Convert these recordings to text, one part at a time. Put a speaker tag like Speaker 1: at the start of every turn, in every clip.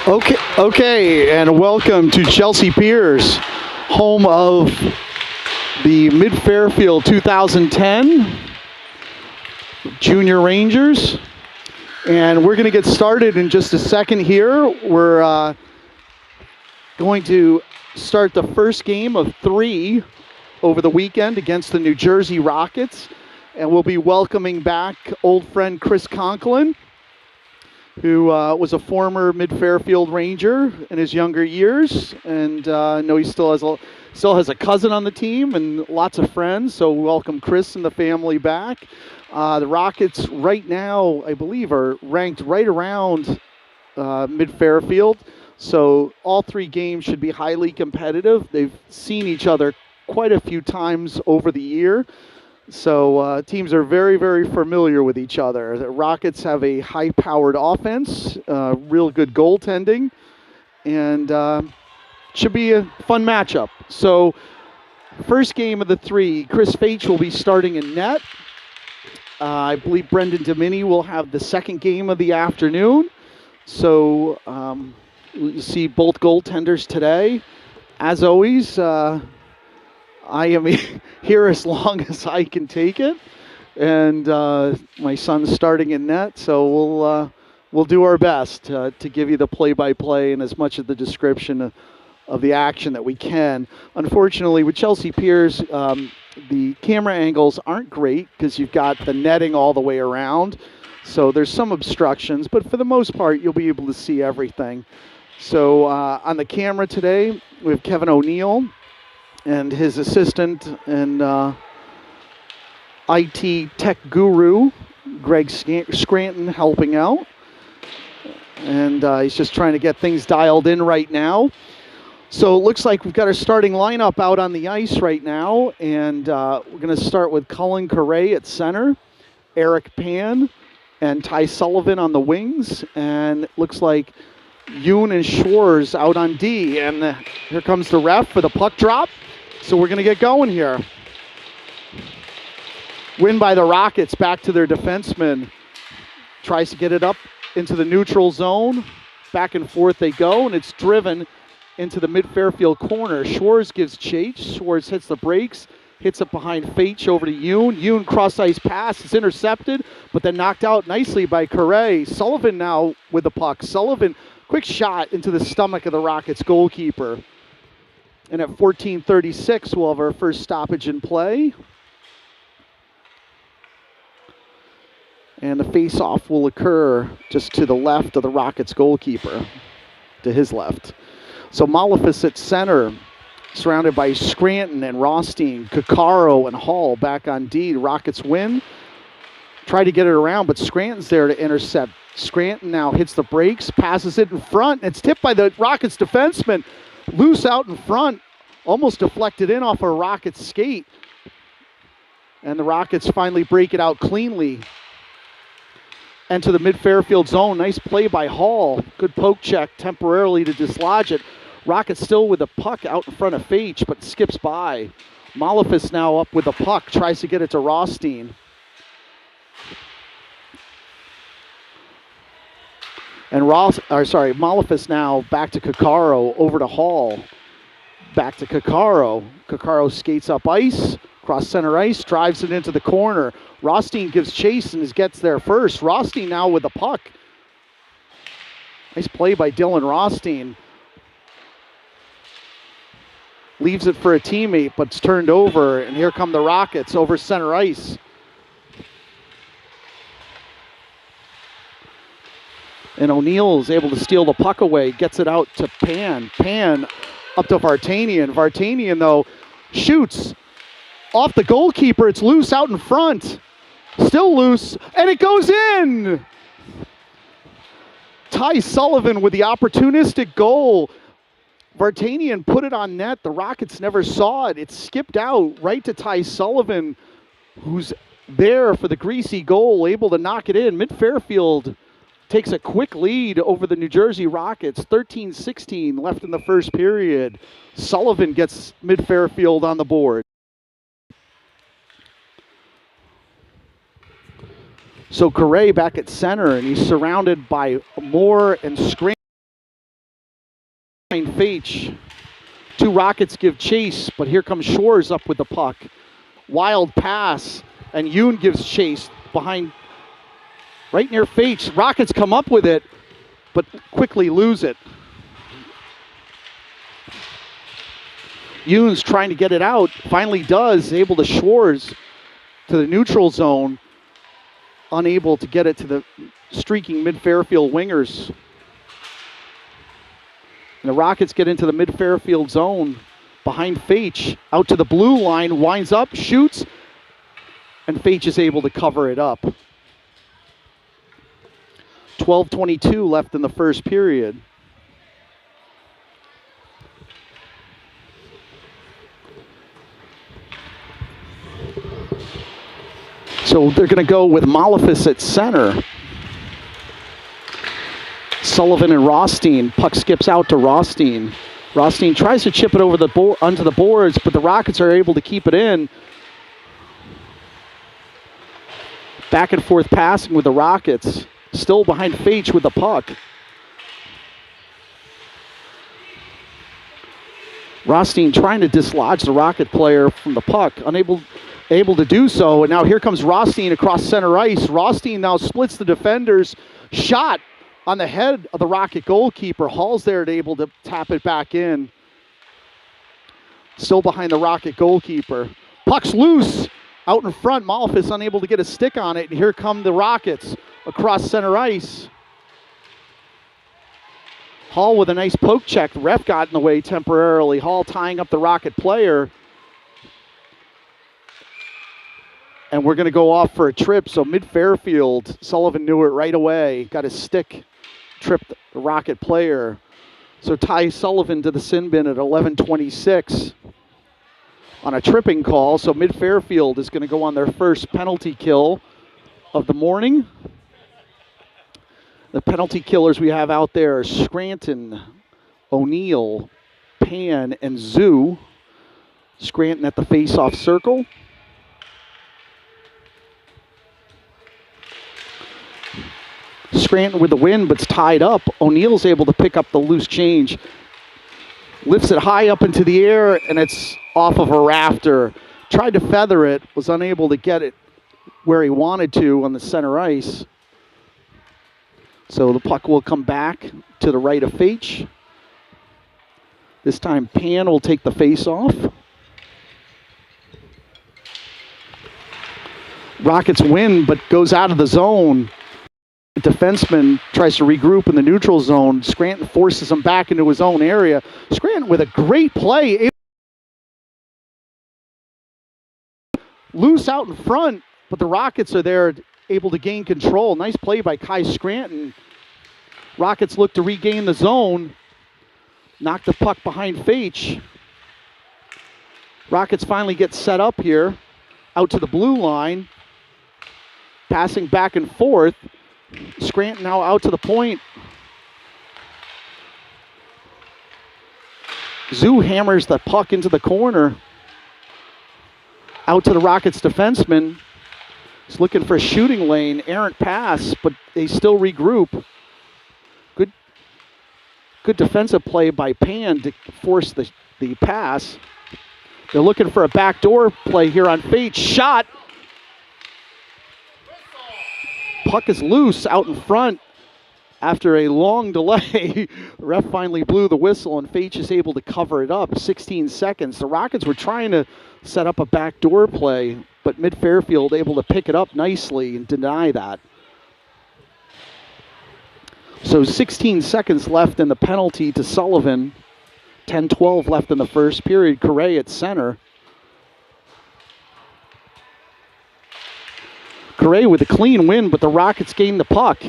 Speaker 1: Okay, and welcome to Chelsea Piers, home of the Mid Fairfield 2010 Junior Rangers. And we're going to get started in just a second here. We're going to start the first game of 3 over the weekend against the New Jersey Rockets. And we'll be welcoming back old friend Chris Conklin, who was a former Mid Fairfield Ranger in his younger years, and I know he still has a cousin on the team and lots of friends. So welcome Chris and the family back. The Rockets right now, I believe, are ranked right around Mid Fairfield. So all 3 games should be highly competitive. They've seen each other quite a few times over the year. So teams are very, very familiar with each other. The Rockets have a high-powered offense, real good goaltending, and should be a fun matchup. So first game of the 3, Chris Faich will be starting in net. I believe Brendan Domini will have the second game of the afternoon. So you see both goaltenders today. As always, I am here as long as I can take it, and my son's starting in net, so we'll do our best to give you the play-by-play and as much of the description of the action that we can. Unfortunately, with Chelsea Piers, the camera angles aren't great because you've got the netting all the way around, so there's some obstructions, but for the most part, you'll be able to see everything. So on the camera today, we have Kevin O'Neill and his assistant and IT tech guru, Greg Scranton, helping out. And he's just trying to get things dialed in right now. So it looks like we've got our starting lineup out on the ice right now. And we're going to start with Cullen Correa at center, Eric Pan, and Ty Sullivan on the wings. And it looks like Yoon and Schwartz out on D. And here comes the ref for the puck drop. So we're going to get going here. Win by the Rockets, back to their defenseman. Tries to get it up into the neutral zone. Back and forth they go, and it's driven into the Mid Fairfield corner. Schwartz gives chase. Schwartz hits the brakes, hits it behind Faich over to Yoon. Yoon cross-ice pass. It's intercepted, but then knocked out nicely by Correa. Sullivan now with the puck. Sullivan, quick shot into the stomach of the Rockets goalkeeper. And at 14:36, we'll have our first stoppage in play. And the face-off will occur just to the left of the Rockets goalkeeper, to his left. So Malefis at center, surrounded by Scranton and Rothstein, Coccaro and Hall back on D. Rockets win. Try to get it around, but Scranton's there to intercept. Scranton now hits the brakes, passes it in front, and it's tipped by the Rockets defenseman. Loose out in front, almost deflected in off a Rockets skate. And the Rockets finally break it out cleanly. Into the Mid Fairfield zone. Nice play by Hall. Good poke check temporarily to dislodge it. Rockets still with the puck out in front of Faich, but skips by. Malefis now up with the puck, tries to get it to Rothstein. And Malefis now back to Coccaro, over to Hall. Back to Coccaro. Coccaro skates up ice, cross center ice, drives it into the corner. Rothstein gives chase and gets there first. Rothstein now with the puck. Nice play by Dylan Rothstein. Leaves it for a teammate, but it's turned over, and here come the Rockets over center ice. And O'Neill is able to steal the puck away, gets it out to Pan. Pan up to Vartanian. Vartanian, though, shoots off the goalkeeper. It's loose out in front. Still loose, and it goes in! Ty Sullivan with the opportunistic goal. Vartanian put it on net. The Rockets never saw it. It skipped out right to Ty Sullivan, who's there for the greasy goal, able to knock it in. Mid Fairfield takes a quick lead over the New Jersey Rockets, 13-16 left in the first period. Sullivan gets Mid Fairfield on the board. So Correa back at center, and he's surrounded by Moore and Scranton. behind Fage. Two Rockets give chase, but here comes Shores up with the puck. Wild pass, and Yoon gives chase behind, right near Fage. Rockets come up with it, but quickly lose it. Yoon's trying to get it out, finally does, able to Shores to the neutral zone, unable to get it to the streaking Mid Fairfield wingers. And the Rockets get into the Mid Fairfield zone behind Fage, out to the blue line, winds up, shoots, and Fage is able to cover it up. 12:22 left in the first period. So they're going to go with Malefis at center. Sullivan and Rothstein. Puck skips out to Rothstein. Rothstein tries to chip it over the onto the boards, but the Rockets are able to keep it in. Back and forth passing with the Rockets. Still behind Fage with the puck. Rothstein trying to dislodge the Rocket player from the puck. Able to do so, and now here comes Rothstein across center ice. Rothstein now splits the defenders. Shot on the head of the Rocket goalkeeper. Hall's there and able to tap it back in. Still behind the Rocket goalkeeper. Puck's loose out in front. Malefis unable to get a stick on it, and here come the Rockets across center ice. Hall with a nice poke check. The ref got in the way temporarily. Hall tying up the Rocket player. And we're going to go off for a trip. So Mid Fairfield, Sullivan knew it right away. Got his stick, tripped the Rocket player. So Ty Sullivan to the sin bin at 11:26 on a tripping call. So Mid Fairfield is going to go on their first penalty kill of the morning. The penalty killers we have out there are Scranton, O'Neill, Pan, and Zoo. Scranton at the face-off circle. Scranton with the win, but's tied up. O'Neill's able to pick up the loose change. Lifts it high up into the air, and it's off of a rafter. Tried to feather it, was unable to get it where he wanted to on the center ice. So the puck will come back to the right of Fage. This time Pan will take the face-off. Rockets win, but goes out of the zone. The defenseman tries to regroup in the neutral zone. Scranton forces him back into his own area. Scranton with a great play. Loose out in front, but the Rockets are there, able to gain control. Nice play by Kai Scranton. Rockets look to regain the zone. Knock the puck behind Fage. Rockets finally get set up here. Out to the blue line. Passing back and forth. Scranton now out to the point. Zoo hammers the puck into the corner. Out to the Rockets defenseman. He's looking for a shooting lane. Errant pass, but they still regroup. Good defensive play by Pan to force the pass. They're looking for a backdoor play here on Fage. Shot. Puck is loose out in front. After a long delay, the ref finally blew the whistle, and Fage is able to cover it up. 16 seconds. The Rockets were trying to set up a backdoor play, but Mid Fairfield able to pick it up nicely and deny that. So 16 seconds left in the penalty to Sullivan. 10-12 left in the first period. Correa at center. Correa with a clean win, but the Rockets gain the puck.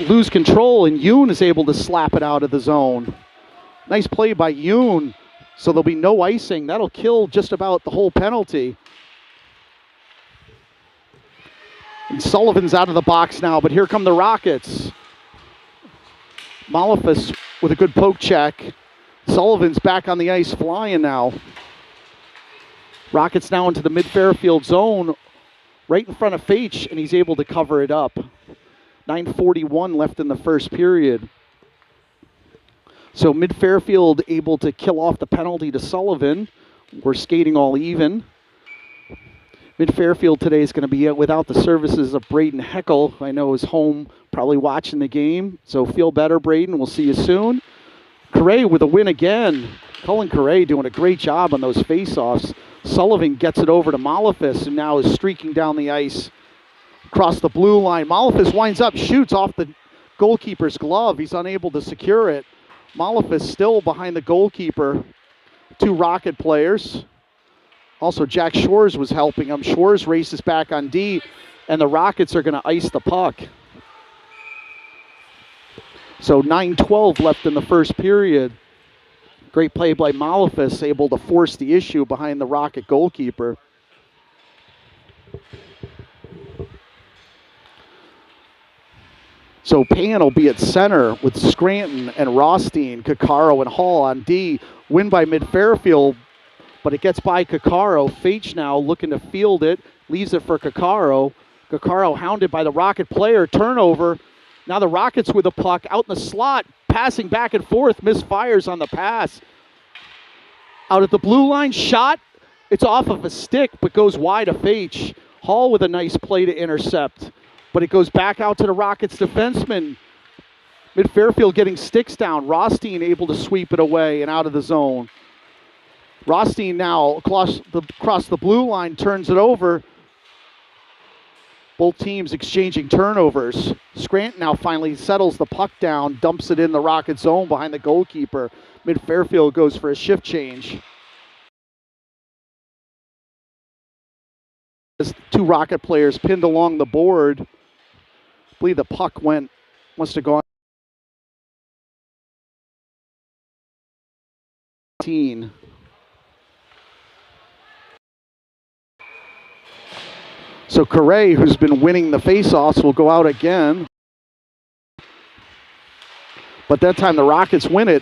Speaker 1: Lose control, and Yoon is able to slap it out of the zone. Nice play by Yoon. So there'll be no icing. That'll kill just about the whole penalty. And Sullivan's out of the box now, but here come the Rockets. Malefis with a good poke check. Sullivan's back on the ice flying now. Rockets now into the Mid Fairfield zone, right in front of Fage, and he's able to cover it up. 9:41 left in the first period. So Mid Fairfield able to kill off the penalty to Sullivan. We're skating all even. Mid Fairfield today is going to be without the services of Braden Heckel, who I know is home probably watching the game. So feel better, Braden. We'll see you soon. Correa with a win again. Cullen Correa doing a great job on those faceoffs. Sullivan gets it over to Malefis, who now is streaking down the ice across the blue line. Malefis winds up, shoots off the goalkeeper's glove. He's unable to secure it. Malefis still behind the goalkeeper. 2 Rocket players. Also, Jack Shores was helping him. Shores races back on D, and the Rockets are going to ice the puck. So 9:12 left in the first period. Great play by Malefis, able to force the issue behind the Rocket goalkeeper. So Pan will be at center with Scranton and Rothstein, Caccaro and Hall on D. Win by Mid Fairfield, but it gets by Caccaro. Faich now looking to field it, leaves it for Caccaro. Caccaro hounded by the Rocket player, turnover. Now the Rockets with the puck out in the slot, passing back and forth, misfires on the pass. Out at the blue line, shot. It's off of a stick, but goes wide of Faich. Hall with a nice play to intercept, but it goes back out to the Rockets defenseman. Mid Fairfield getting sticks down. Rothstein able to sweep it away and out of the zone. Rothstein now across the blue line, turns it over. Both teams exchanging turnovers. Scranton now finally settles the puck down, dumps it in the Rocket zone behind the goalkeeper. Mid Fairfield goes for a shift change. As 2 Rocket players pinned along the board. I believe the puck must have gone. So Correa, who's been winning the faceoffs, will go out again. But that time the Rockets win it.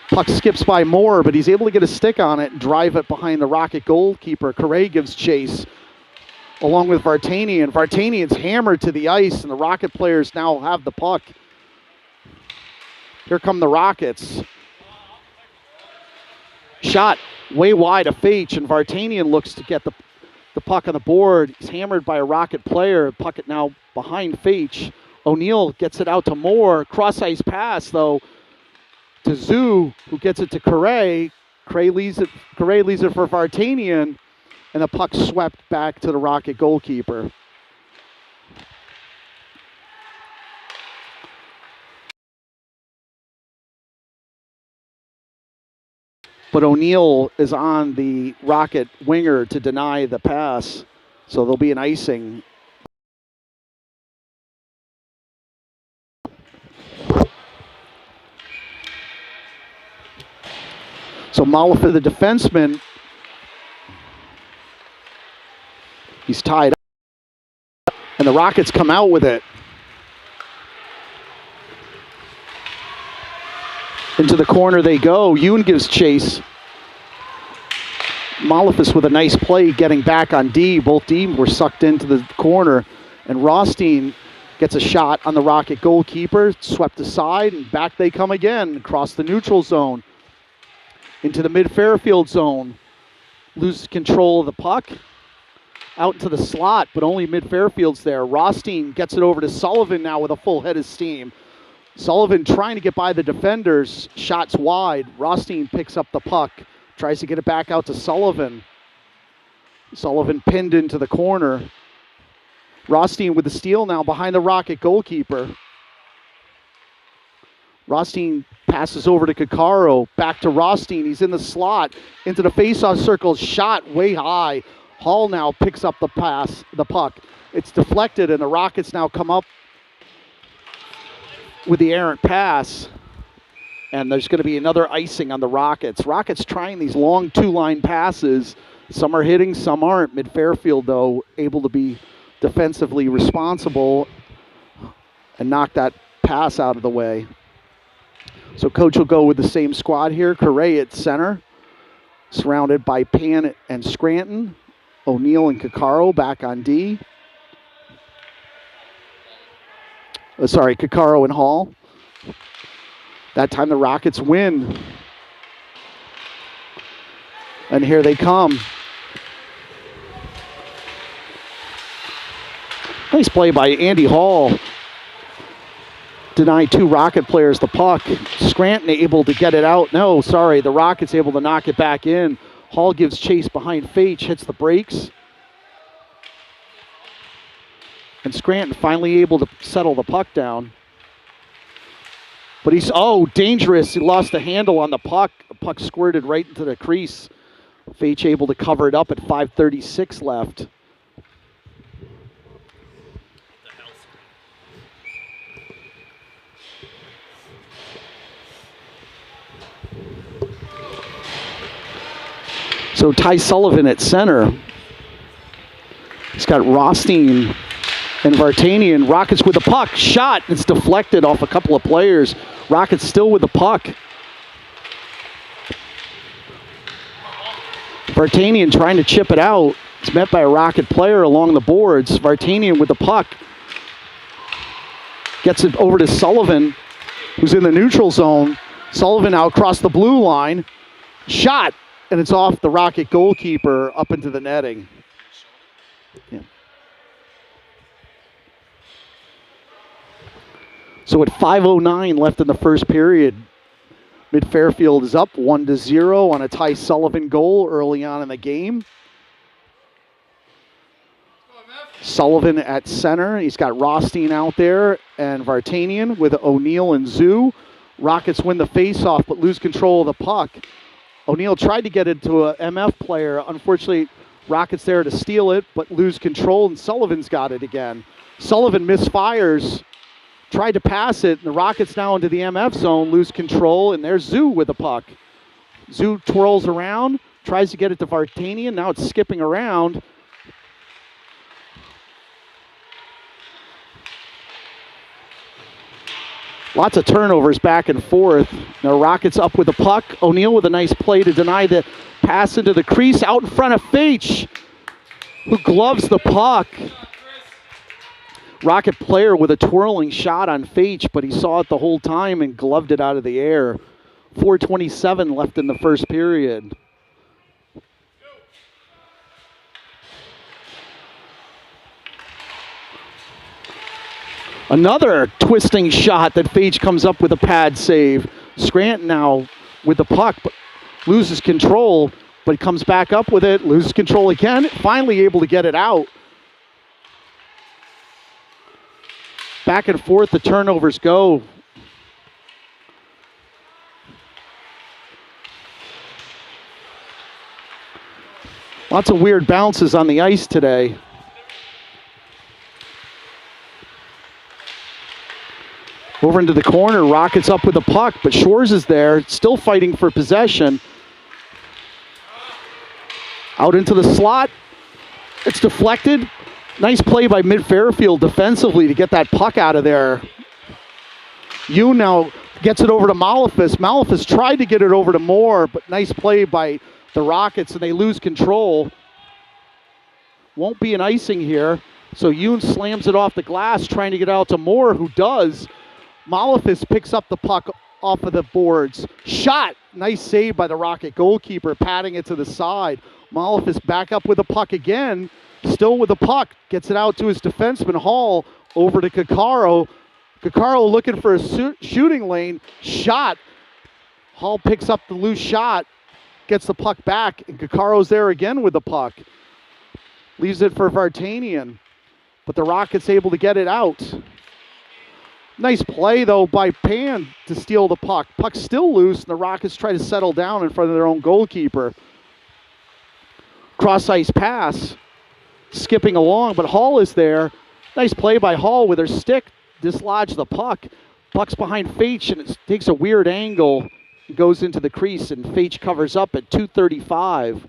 Speaker 1: Puck skips by Moore, but he's able to get a stick on it and drive it behind the Rocket goalkeeper. Correa gives chase along with Vartanian. Vartanian's hammered to the ice, and the Rocket players now have the puck. Here come the Rockets. Shot way wide of Faich, and Vartanian looks to get the puck on the board. He's hammered by a Rocket player. Puck it now behind Faich. O'Neill gets it out to Moore. Cross-ice pass, though, to Zoo, who gets it to Correa. Correa leaves it for Vartanian, and the puck swept back to the Rocket goalkeeper. But O'Neill is on the Rocket winger to deny the pass, so there'll be an icing. So Malefis, the defenseman, he's tied up, and the Rockets come out with it. Into the corner they go. Yoon gives chase. Malefis with a nice play getting back on D. Both D were sucked into the corner, and Rothstein gets a shot on the Rocket goalkeeper, swept aside, and back they come again across the neutral zone into the Mid Fairfield zone. Loses control of the puck out into the slot, but only Mid Fairfield's there. Rothstein gets it over to Sullivan now with a full head of steam. Sullivan trying to get by the defenders, shots wide. Rothstein picks up the puck, tries to get it back out to Sullivan. Sullivan pinned into the corner. Rothstein with the steal now behind the Rocket goalkeeper. Rothstein passes over to Caccaro, back to Rothstein. He's in the slot, into the faceoff circle, shot way high. Hall now picks up the puck. It's deflected, and the Rockets now come up with the errant pass, and there's going to be another icing on the Rockets. Rockets trying these long 2-line passes. Some are hitting, some aren't. Mid Fairfield, though, able to be defensively responsible and knock that pass out of the way. So coach will go with the same squad here. Correa at center, surrounded by Pan and Scranton. O'Neill and Caccaro back on D. Caccaro and Hall. That time the Rockets win. And here they come. Nice play by Andy Hall. Denied 2 Rocket players the puck. Scranton able to get it out. No, sorry, the Rockets able to knock it back in. Hall gives chase behind Fage, hits the brakes. And Scranton finally able to settle the puck down. But he's, dangerous. He lost the handle on the puck. The puck squirted right into the crease. Fage able to cover it up at 5:36 left. So Ty Sullivan at center. He's got Rothstein and Vartanian. Rockets with the puck. Shot. It's deflected off a couple of players. Rockets still with the puck. Vartanian trying to chip it out. It's met by a Rocket player along the boards. Vartanian with the puck. Gets it over to Sullivan, who's in the neutral zone. Sullivan out across the blue line. Shot. And it's off the Rocket goalkeeper up into the netting. Yeah. So at 5:09 left in the first period, Mid Fairfield is up 1-0 on a Ty Sullivan goal early on in the game. Sullivan at center. He's got Rothstein out there and Vartanian with O'Neill and Zoo. Rockets win the faceoff but lose control of the puck. O'Neill tried to get it to a MF player. Unfortunately, Rockets there to steal it, but lose control, and Sullivan's got it again. Sullivan misfires, tried to pass it, and the Rockets now into the MF zone, lose control, and there's Zoo with the puck. Zoo twirls around, tries to get it to Vartanian. Now it's skipping around. Lots of turnovers back and forth. Now Rockets up with the puck. O'Neill with a nice play to deny the pass into the crease out in front of Fage, who gloves the puck. Rocket player with a twirling shot on Fage, but he saw it the whole time and gloved it out of the air. 4:27 left in the first period. Another twisting shot that Fage comes up with a pad save. Scranton now with the puck, but loses control, but he comes back up with it, loses control again, finally able to get it out. Back and forth, the turnovers go. Lots of weird bounces on the ice today. Over into the corner, Rockets up with the puck, but Shores is there, still fighting for possession. Out into the slot, it's deflected. Nice play by Mid Fairfield defensively to get that puck out of there. Yoon now gets it over to Malefis. Malefis tried to get it over to Moore, but nice play by the Rockets, and they lose control. Won't be an icing here, so Yoon slams it off the glass, trying to get out to Moore, who does. Malefis picks up the puck off of the boards. Shot. Nice save by the Rocket goalkeeper, patting it to the side. Malefis back up with the puck again. Still with the puck. Gets it out to his defenseman, Hall, over to Kakaro. Kakaro looking for a shooting lane. Shot. Hall picks up the loose shot. Gets the puck back, and Kakaro's there again with the puck. Leaves it for Vartanian. But the Rockets able to get it out. Nice play, though, by Pan to steal the puck. Puck's still loose, and the Rockets try to settle down in front of their own goalkeeper. Cross-ice pass. Skipping along, but Hall is there. Nice play by Hall with her stick. Dislodge the puck. Puck's behind Fage, and it takes a weird angle. It goes into the crease, and Fage covers up at 2:35.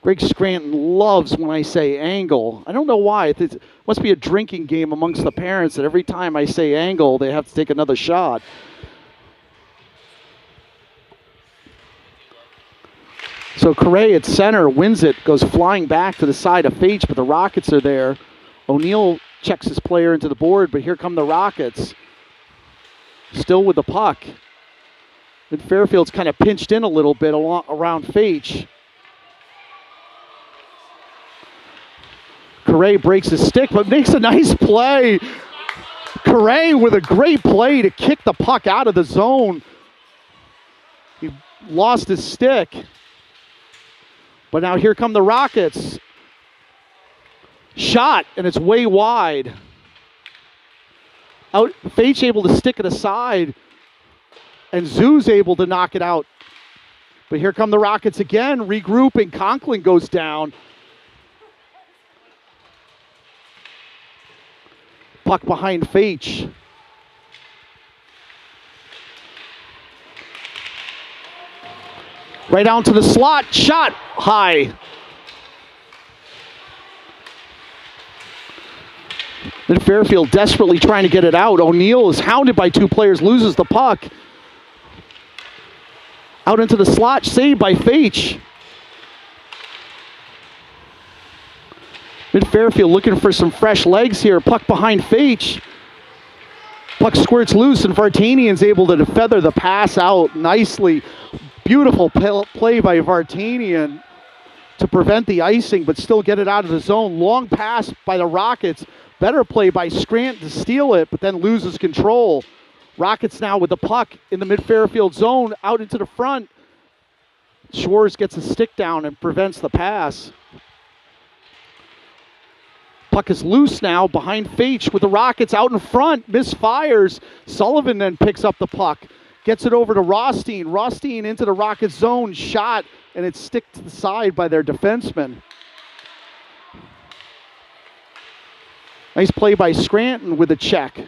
Speaker 1: Greg Scranton loves when I say angle. I don't know why. It must be a drinking game amongst the parents that every time I say angle, they have to take another shot. So Correa at center wins it, goes flying back to the side of Fage, but the Rockets are there. O'Neill checks his player into the board, but here come the Rockets. still with the puck. Mid Fairfield's kind of pinched in a little bit around Fage. Correa breaks his stick, but makes a nice play. Correa with a great play to kick the puck out of the zone. He lost his stick. But now here come the Rockets. Shot, and it's way wide. Out, Fage able to stick it aside, and Zoo's able to knock it out. But here come the Rockets again, regrouping. Conklin goes down. Puck behind Fage. Right down to the slot, shot high. Then Fairfield desperately trying to get it out. O'Neal is hounded by two players, loses the puck. Out into the slot, saved by Fage. Mid Fairfield looking for some fresh legs here. Puck behind Fage. Puck squirts loose, and Vartanian's able to feather the pass out nicely. Beautiful play by Vartanian to prevent the icing, but still get it out of the zone. Long pass by the Rockets. Better play by Scranton to steal it, but then loses control. Rockets now with the puck in the Mid Fairfield zone, out into the front. Shores gets a stick down and prevents the pass. Puck is loose now behind Fage with the Rockets out in front. Misfires. Sullivan then picks up the puck. Gets it over to Rothstein. Rothstein into the Rockets zone. Shot, and it's stick to the side by their defenseman. Nice play by Scranton with a check.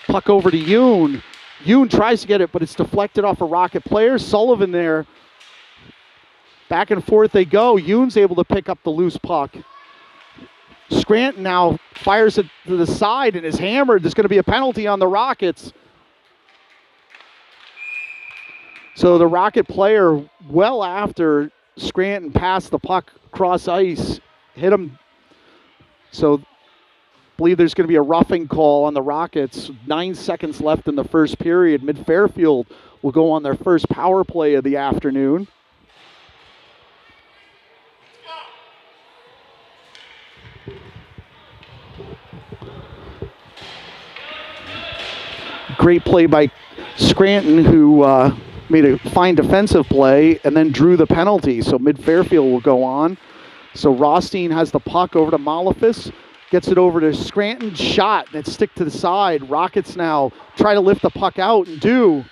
Speaker 1: Puck over to Yoon. Yoon tries to get it, but it's deflected off a Rocket player. Sullivan there. Back and forth they go. Yoon's able to pick up the loose puck. Scranton now fires it to the side and is hammered. There's going to be a penalty on the Rockets. So the Rocket player, well after Scranton passed the puck across ice, hit him. So believe there's going to be a roughing call on the Rockets. 9 seconds left in the first period. Mid Fairfield will go on their first power play of the afternoon. Great play by Scranton, who made a fine defensive play and then drew the penalty. So Mid Fairfield will go on. So Rothstein has the puck over to Malefis. Gets it over to Scranton, shot, and it's stick to the side. Rockets now try to lift the puck out and do.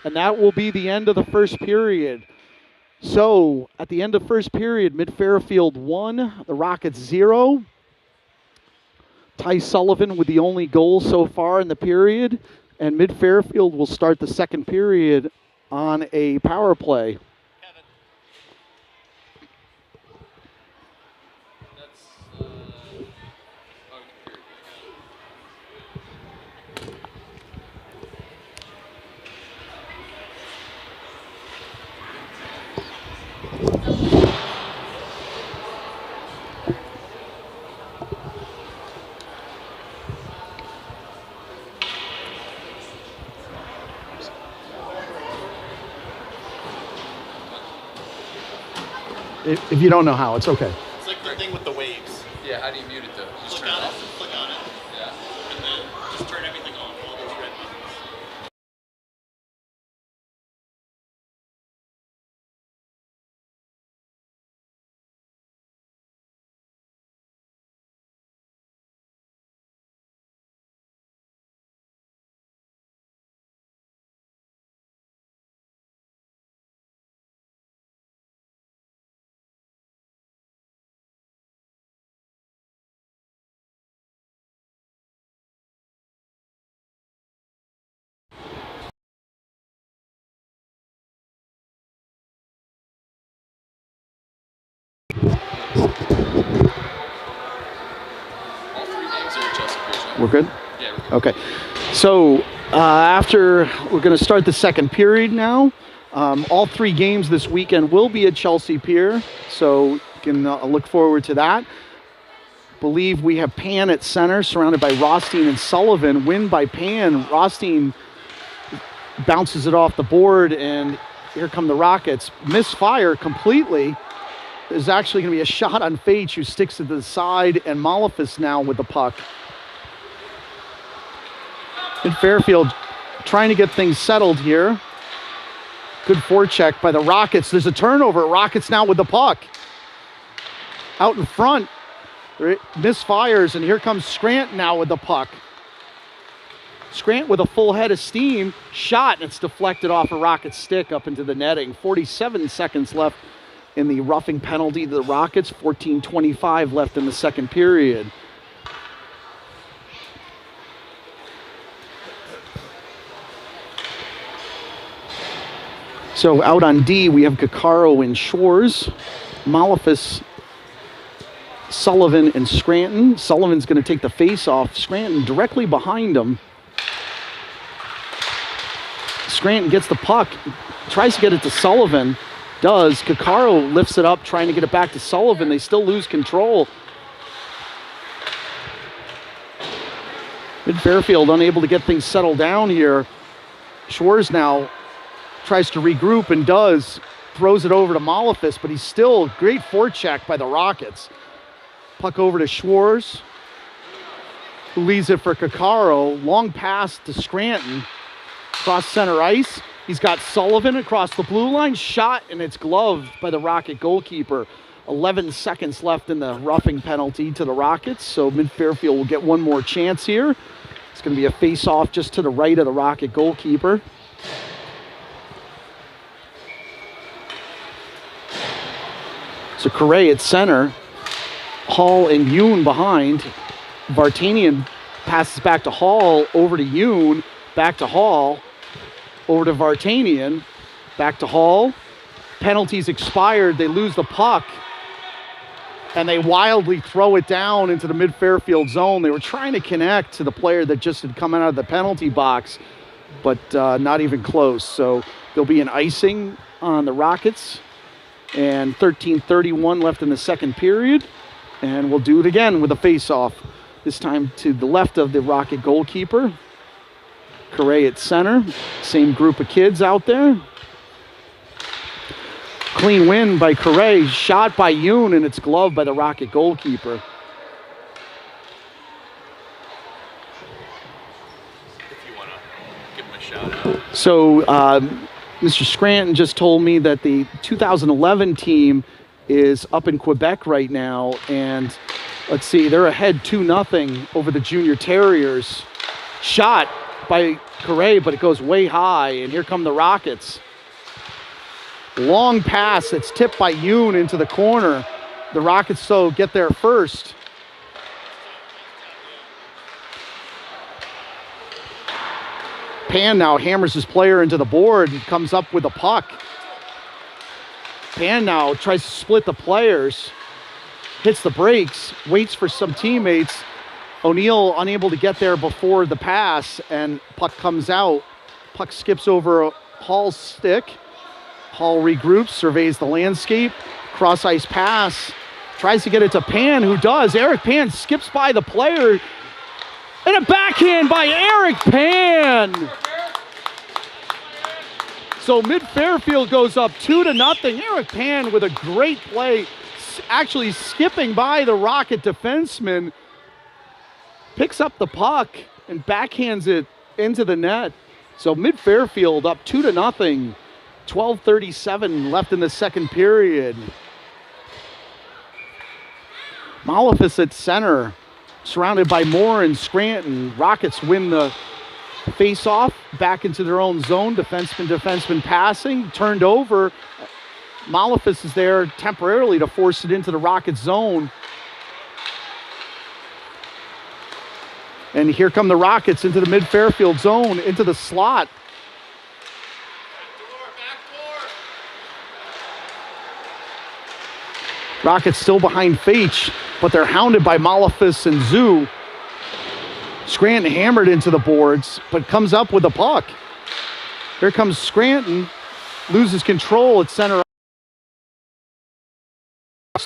Speaker 1: And that will be the end of the first period. So at the end of first period, Mid Fairfield 1, the Rockets 0. Ty Sullivan with the only goal so far in the period. And Mid Fairfield will start the second period on a power play. If you don't know how, it's okay.
Speaker 2: It's like the thing with the waves.
Speaker 3: Yeah, how do you mute it though? Just
Speaker 2: Click
Speaker 3: turn
Speaker 2: on
Speaker 3: it
Speaker 2: it,
Speaker 3: off?
Speaker 2: click on it,
Speaker 3: Yeah.
Speaker 2: and then just turn everything on, all those red buttons.
Speaker 3: All 3 games are Chelsea Bridge.
Speaker 1: We're good?
Speaker 3: Yeah, we're good.
Speaker 1: Okay. So after we're going to start the second period now. All 3 games this weekend will be at Chelsea Pier, so you can look forward to that. Believe we have Pan at center, surrounded by Rothstein and Sullivan. Win by Pan. Rothstein bounces it off the board, and here come the Rockets. Misfire completely. There's actually going to be a shot on Fage, who sticks it to the side, and Malefus now with the puck. In Fairfield, trying to get things settled here. Good forecheck by the Rockets. There's a turnover. Rockets now with the puck. Out in front. Misfires, and here comes Scranton now with the puck. Scranton with a full head of steam. Shot, and it's deflected off a Rockets stick up into the netting. 47 seconds left in the roughing penalty to the Rockets. 14:25 left in the second period. So out on D, we have Caccaro and Shores. Malefus, Sullivan, and Scranton. Sullivan's going to take the face off. Scranton directly behind him. Scranton gets the puck, tries to get it to Sullivan. Does. Caccaro lifts it up, trying to get it back to Sullivan. They still lose control. Mid Fairfield unable to get things settled down here. Shores now tries to regroup and does. Throws it over to Malefus, but he's still great forecheck by the Rockets. Puck over to Schwartz, who leaves it for Caccaro. Long pass to Scranton. Cross center ice. He's got Sullivan across the blue line. Shot, and it's gloved by the Rocket goalkeeper. 11 seconds left in the roughing penalty to the Rockets, so Mid Fairfield will get one more chance here. It's going to be a face-off just to the right of the Rocket goalkeeper. So Correa at center. Hall and Yoon behind. Vartanian passes back to Hall, over to Yoon, back to Hall, over to Vartanian, back to Hall. Penalties expired. They lose the puck, and they wildly throw it down into the Mid Fairfield zone. They were trying to connect to the player that just had come out of the penalty box, but not even close. So there'll be an icing on the Rockets, and 13:31 left in the second period. And we'll do it again with a face-off, this time to the left of the Rocket goalkeeper. Correa at center, same group of kids out there. Clean win by Correa, shot by Yoon, and it's gloved by the Rocket goalkeeper.
Speaker 3: If you want to give him a shout out.
Speaker 1: So Mr. Scranton just told me that the 2011 team is up in Quebec right now, and let's see, they're ahead 2-0 over the Junior Terriers. Shot by Correa, but it goes way high, and here come the Rockets. Long pass that's tipped by Yoon into the corner. The Rockets, so get there first. Pan now hammers his player into the board and comes up with a puck. Pan now tries to split the players, hits the brakes, waits for some teammates. O'Neal unable to get there before the pass, and puck comes out. Puck skips over Hall's stick. Hall regroups, surveys the landscape. Cross ice pass, tries to get it to Pan, who does. Eric Pan skips by the player, and a backhand by Eric Pan. So Mid Fairfield goes up 2-0. Eric Pan with a great play, actually skipping by the Rocket defenseman, picks up the puck and backhands it into the net. So Mid Fairfield up 2-0. 12:37 left in the second period. Malefus at center, surrounded by Moore and Scranton. Rockets win the face-off back into their own zone. Defenseman passing, turned over. Malefus is there temporarily to force it into the Rocket zone. And here come the Rockets into the Mid Fairfield zone, into the slot. Rockets still behind Fage, but they're hounded by Malefus and Zoo. Scranton hammered into the boards, but comes up with a puck. Here comes Scranton, loses control at center.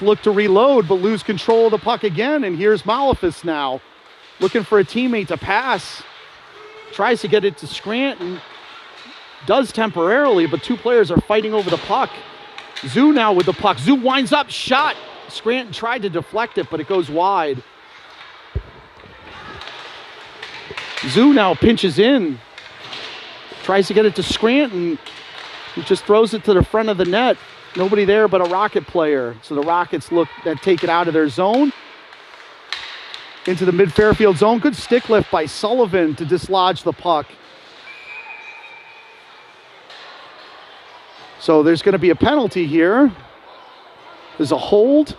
Speaker 1: Look to reload, but lose control of the puck again, and here's Malefus now, looking for a teammate to pass. Tries to get it to Scranton. does temporarily, but two players are fighting over the puck. Zoo now with the puck. Zoo winds up, shot. Scranton tried to deflect it, but it goes wide. Zoo now pinches in. Tries to get it to Scranton, who just throws it to the front of the net. Nobody there but a Rocket player. So the Rockets look at take it out of their zone. Into the Mid Fairfield zone. Good stick lift by Sullivan to dislodge the puck. So there's going to be a penalty here. There's a hold.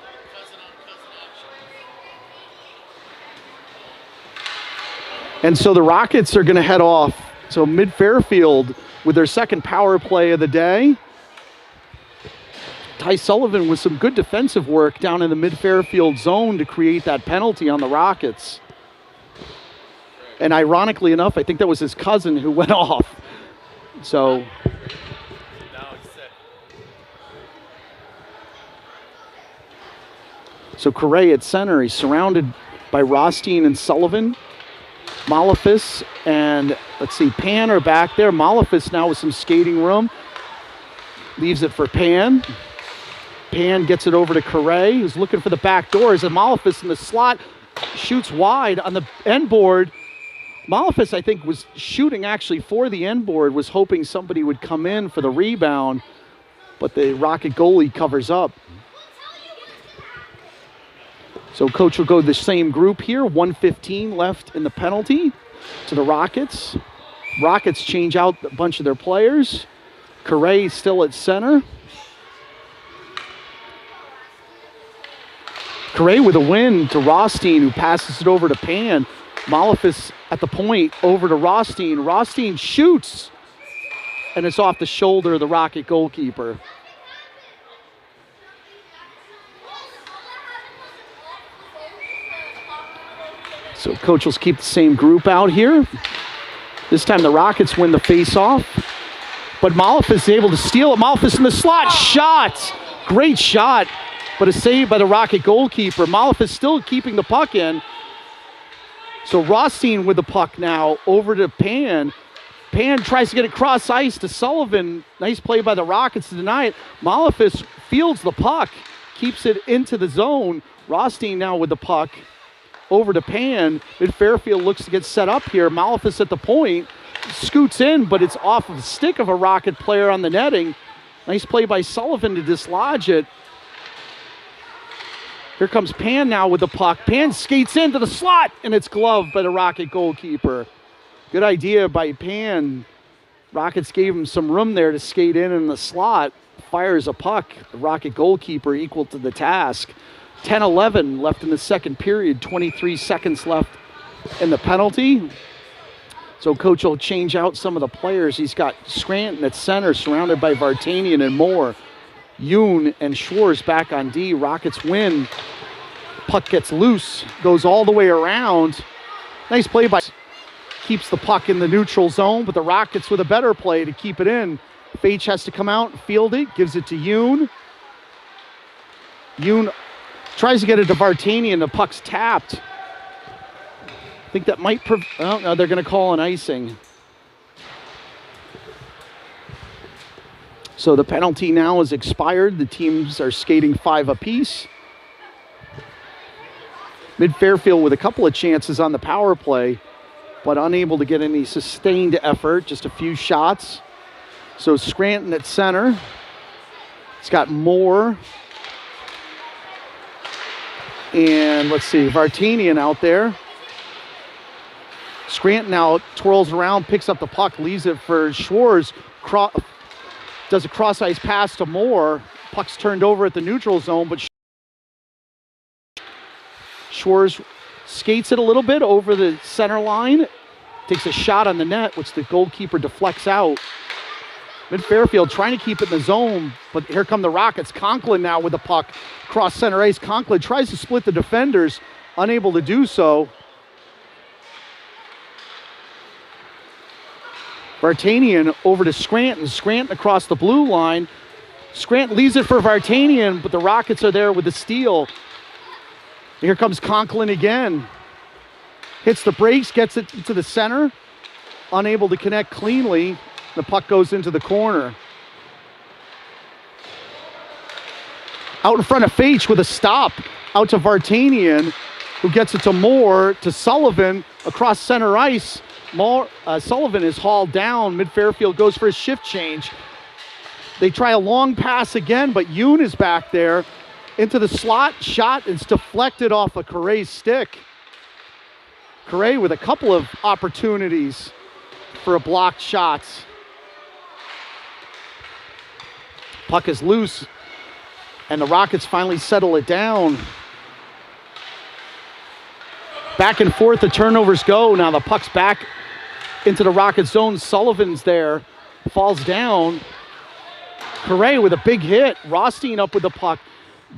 Speaker 1: And so the Rockets are going to head off. So Mid Fairfield with their second power play of the day. Ty Sullivan with some good defensive work down in the Mid Fairfield zone to create that penalty on the Rockets. And ironically enough, I think that was his cousin who went off. So Correa at center. He's surrounded by Rothstein and Sullivan. Malefis and, let's see, Pan are back there. Malefis now with some skating room. Leaves it for Pan. Pan gets it over to Correa, who's looking for the back door. As Malefis in the slot shoots wide on the end board. Malefis, I think, was shooting actually for the end board, was hoping somebody would come in for the rebound, but the Rocket goalie covers up. So coach will go the same group here. 1:15 left in the penalty to the Rockets. Rockets change out a bunch of their players. Correa still at center. Correa with a win to Rothstein, who passes it over to Pan. Malefis at the point, over to Rothstein. Rothstein shoots, and it's off the shoulder of the Rocket goalkeeper. So coach will keep the same group out here. This time the Rockets win the face-off. But Malefis is able to steal it. Malefis in the slot. Shot! Great shot, but a save by the Rocket goalkeeper. Malefis still keeping the puck in. So Rothstein with the puck now over to Pan. Pan tries to get it cross ice to Sullivan. Nice play by the Rockets to deny it. Malefis fields the puck, keeps it into the zone. Rothstein now with the puck. Over to Pan. Mid Fairfield looks to get set up here. Malefis at the point. Scoots in, but it's off of the stick of a Rocket player on the netting. Nice play by Sullivan to dislodge it. Here comes Pan now with the puck. Pan skates into the slot, and it's gloved by the Rocket goalkeeper. Good idea by Pan. Rockets gave him some room there to skate in the slot. Fires a puck. The Rocket goalkeeper equal to the task. 10-11 left in the second period, 23 seconds left in the penalty. So coach will change out some of the players. He's got Scranton at center, surrounded by Vartanian and Moore. Yoon and Schwartz back on D. Rockets win. Puck gets loose, goes all the way around. Nice play by, keeps the puck in the neutral zone, but the Rockets with a better play to keep it in. Fage has to come out and field it, gives it to Yoon. Yoon tries to get it to Vartanian, the puck's tapped. I think that might, oh no, they're gonna call an icing. So the penalty now is expired. The teams are skating 5 apiece. Mid Fairfield with a couple of chances on the power play, but unable to get any sustained effort, just a few shots. So Scranton at center. It's got Moore. And let's see, Vartanian out there. Scranton now twirls around, picks up the puck, leaves it for Schwartz. Does a cross-ice pass to Moore. Puck's turned over at the neutral zone, but Schwartz skates it a little bit over the center line. Takes a shot on the net, which the goalkeeper deflects out. Mid Fairfield trying to keep it in the zone, but here come the Rockets. Conklin now with the puck. Cross center ice. Conklin tries to split the defenders, unable to do so. Vartanian over to Scranton. Scranton across the blue line. Scranton leaves it for Vartanian, but the Rockets are there with the steal. Here comes Conklin again. Hits the brakes, gets it to the center. Unable to connect cleanly. The puck goes into the corner. Out in front of Fage with a stop. Out to Vartanian, who gets it to Moore, to Sullivan, across center ice. Sullivan is hauled down. Mid Fairfield goes for a shift change. They try a long pass again, but Yoon is back there. Into the slot, shot, and it's deflected off of Correa's stick. Correa with a couple of opportunities for a blocked shot. Puck is loose, and the Rockets finally settle it down. Back and forth, the turnovers go. Now the puck's back into the Rockets zone. Sullivan's there, falls down. Correa with a big hit. Rothstein up with the puck,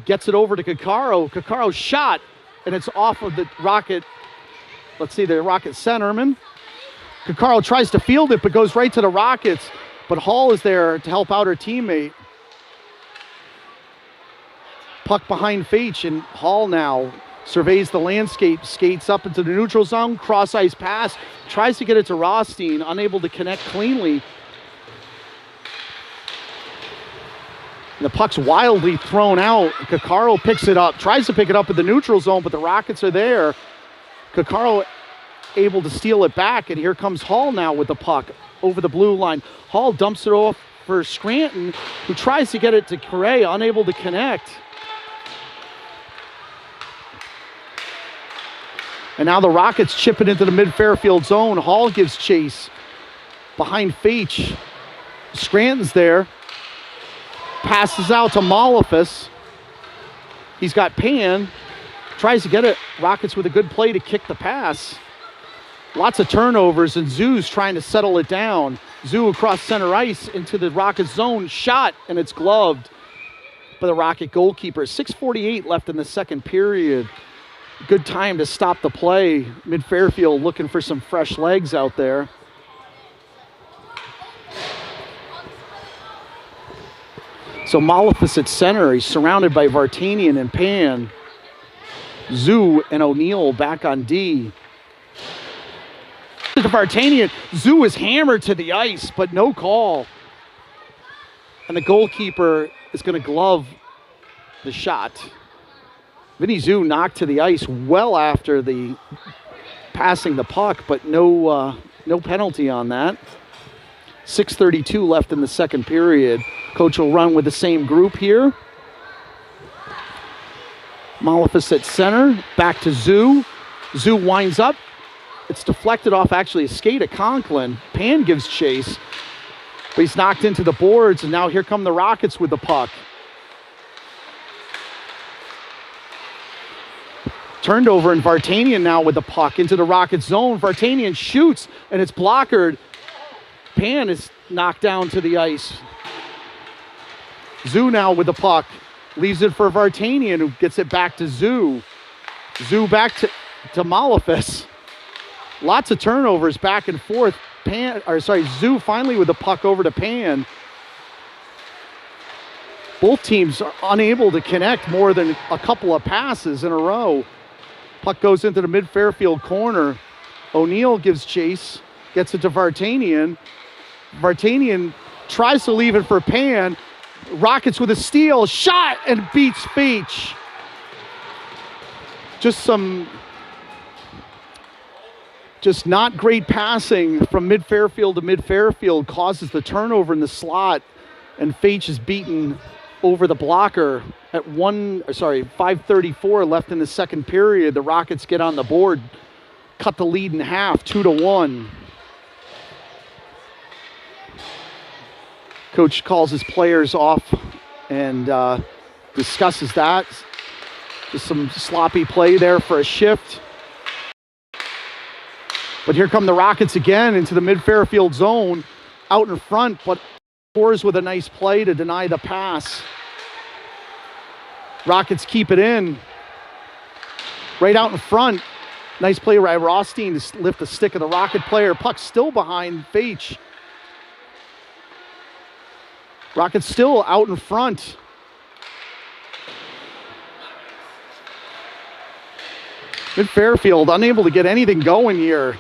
Speaker 1: gets it over to Kakaro. Kakaro's shot, and it's off of the Rocket, the Rocket centerman. Kakaro tries to field it, but goes right to the Rockets. But Hall is there to help out her teammate. Puck behind Fage, and Hall now surveys the landscape, skates up into the neutral zone, cross ice pass, tries to get it to Rothstein, unable to connect cleanly. And the puck's wildly thrown out. Kakaro picks it up, tries to pick it up in the neutral zone, but the Rockets are there. Kakaro able to steal it back, and here comes Hall now with the puck over the blue line. Hall dumps it off for Scranton, who tries to get it to Correa, unable to connect. And now the Rockets chip it into the Mid Fairfield zone. Hall gives chase behind Fage. Scranton's there. Passes out to Malefus. He's got Pan. Tries to get it. Rockets with a good play to kick the pass. Lots of turnovers, and Zoo's trying to settle it down. Zoo across center ice into the Rockets zone. Shot, and it's gloved by the Rocket goalkeeper. 6:48 left in the second period. Good time to stop the play. Mid Fairfield looking for some fresh legs out there. So Malefus at center. He's surrounded by Vartanian and Pan. Zoo and O'Neill back on D. To Vartanian. Zoo is hammered to the ice, but no call. And the goalkeeper is going to glove the shot. Vinny Zoo knocked to the ice well after the passing the puck, but no penalty on that. 6:32 left in the second period. Coach will run with the same group here. Malefus at center, back to Zoo. Zoo winds up. It's deflected off actually a skate of Conklin. Pan gives chase, but he's knocked into the boards, and now here come the Rockets with the puck. Turned over, and Vartanian now with the puck into the Rockets zone. Vartanian shoots, and it's blockered. Pan is knocked down to the ice. Zoo now with the puck. Leaves it for Vartanian, who gets it back to Zoo. Zoo back to Malefus. Lots of turnovers back and forth. Zoo finally with the puck over to Pan. Both teams are unable to connect more than a couple of passes in a row. Puck goes into the Mid Fairfield corner. O'Neill gives chase, gets it to Vartanian. Vartanian tries to leave it for Pan. Rockets with a steal, shot, and beats Beach. Just not great passing from Mid Fairfield to Mid Fairfield causes the turnover in the slot, and Fage is beaten over the blocker at 5:34 left in the second period. The Rockets get on the board, cut the lead in half, 2-1. Coach calls his players off and discusses that. Just some sloppy play there for a shift. But here come the Rockets again into the Mid Fairfield zone, out in front, but scores with a nice play to deny the pass. Rockets keep it in. Right out in front. Nice play by Rothstein to lift the stick of the Rocket player. Puck still behind Fage. Rockets still out in front. Mid Fairfield unable to get anything going here.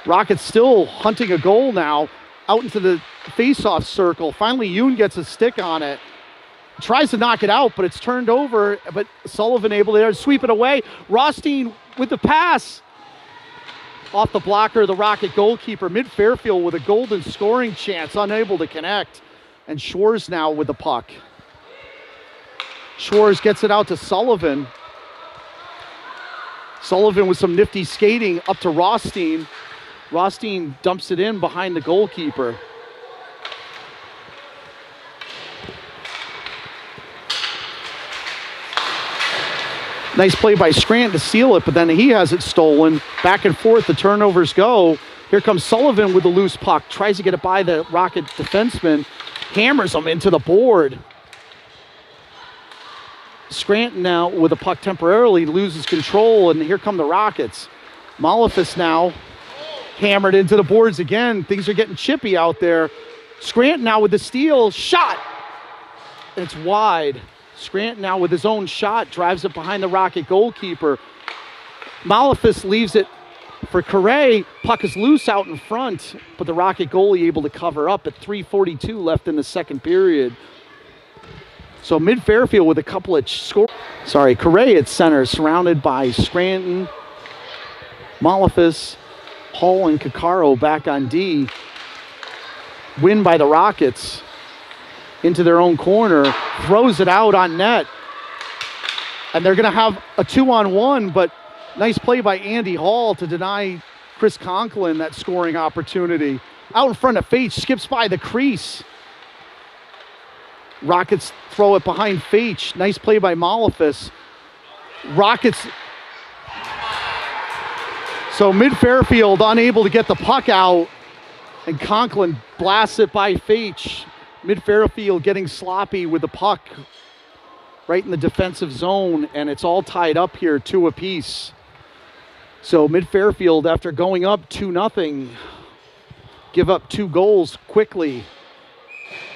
Speaker 1: Rockets still hunting a goal now. out into the face-off circle. Finally, Yoon gets a stick on it. Tries to knock it out, but it's turned over. But Sullivan able to sweep it away. Rothstein with the pass. Off the blocker, the Rocket goalkeeper. Mid Fairfield with a golden scoring chance, unable to connect. And Schwarz now with the puck. Schwarz gets it out to Sullivan. Sullivan with some nifty skating up to Rothstein. Rothstein dumps it in behind the goalkeeper. Nice play by Scranton to seal it, but then he has it stolen. Back and forth, the turnovers go. Here comes Sullivan with the loose puck. Tries to get it by the Rocket defenseman. Hammers him into the board. Scranton now with the puck temporarily loses control, and here come the Rockets. Malefis now hammered into the boards again. Things are getting chippy out there. Scranton now with the steal. Shot! And it's wide. Scranton now with his own shot, drives it behind the Rocket goalkeeper. Malefis leaves it for Correa. Puck is loose out in front, but the Rocket goalie able to cover up at 3:42 left in the second period. So Mid Fairfield with a couple of Correa at center, surrounded by Scranton, Malefis, Hall, and Kakaro back on D. Win by the Rockets. Into their own corner, throws it out on net. And they're gonna have a 2-on-1, but nice play by Andy Hall to deny Chris Conklin that scoring opportunity. Out in front of Faich, skips by the crease. Rockets throw it behind Faich. Nice play by Malefis. Rockets. So Mid Fairfield unable to get the puck out, and Conklin blasts it by Faich. Mid Fairfield getting sloppy with the puck right in the defensive zone, and it's all tied up here, 2 apiece. So Mid Fairfield, after going up 2-0, give up 2 goals quickly.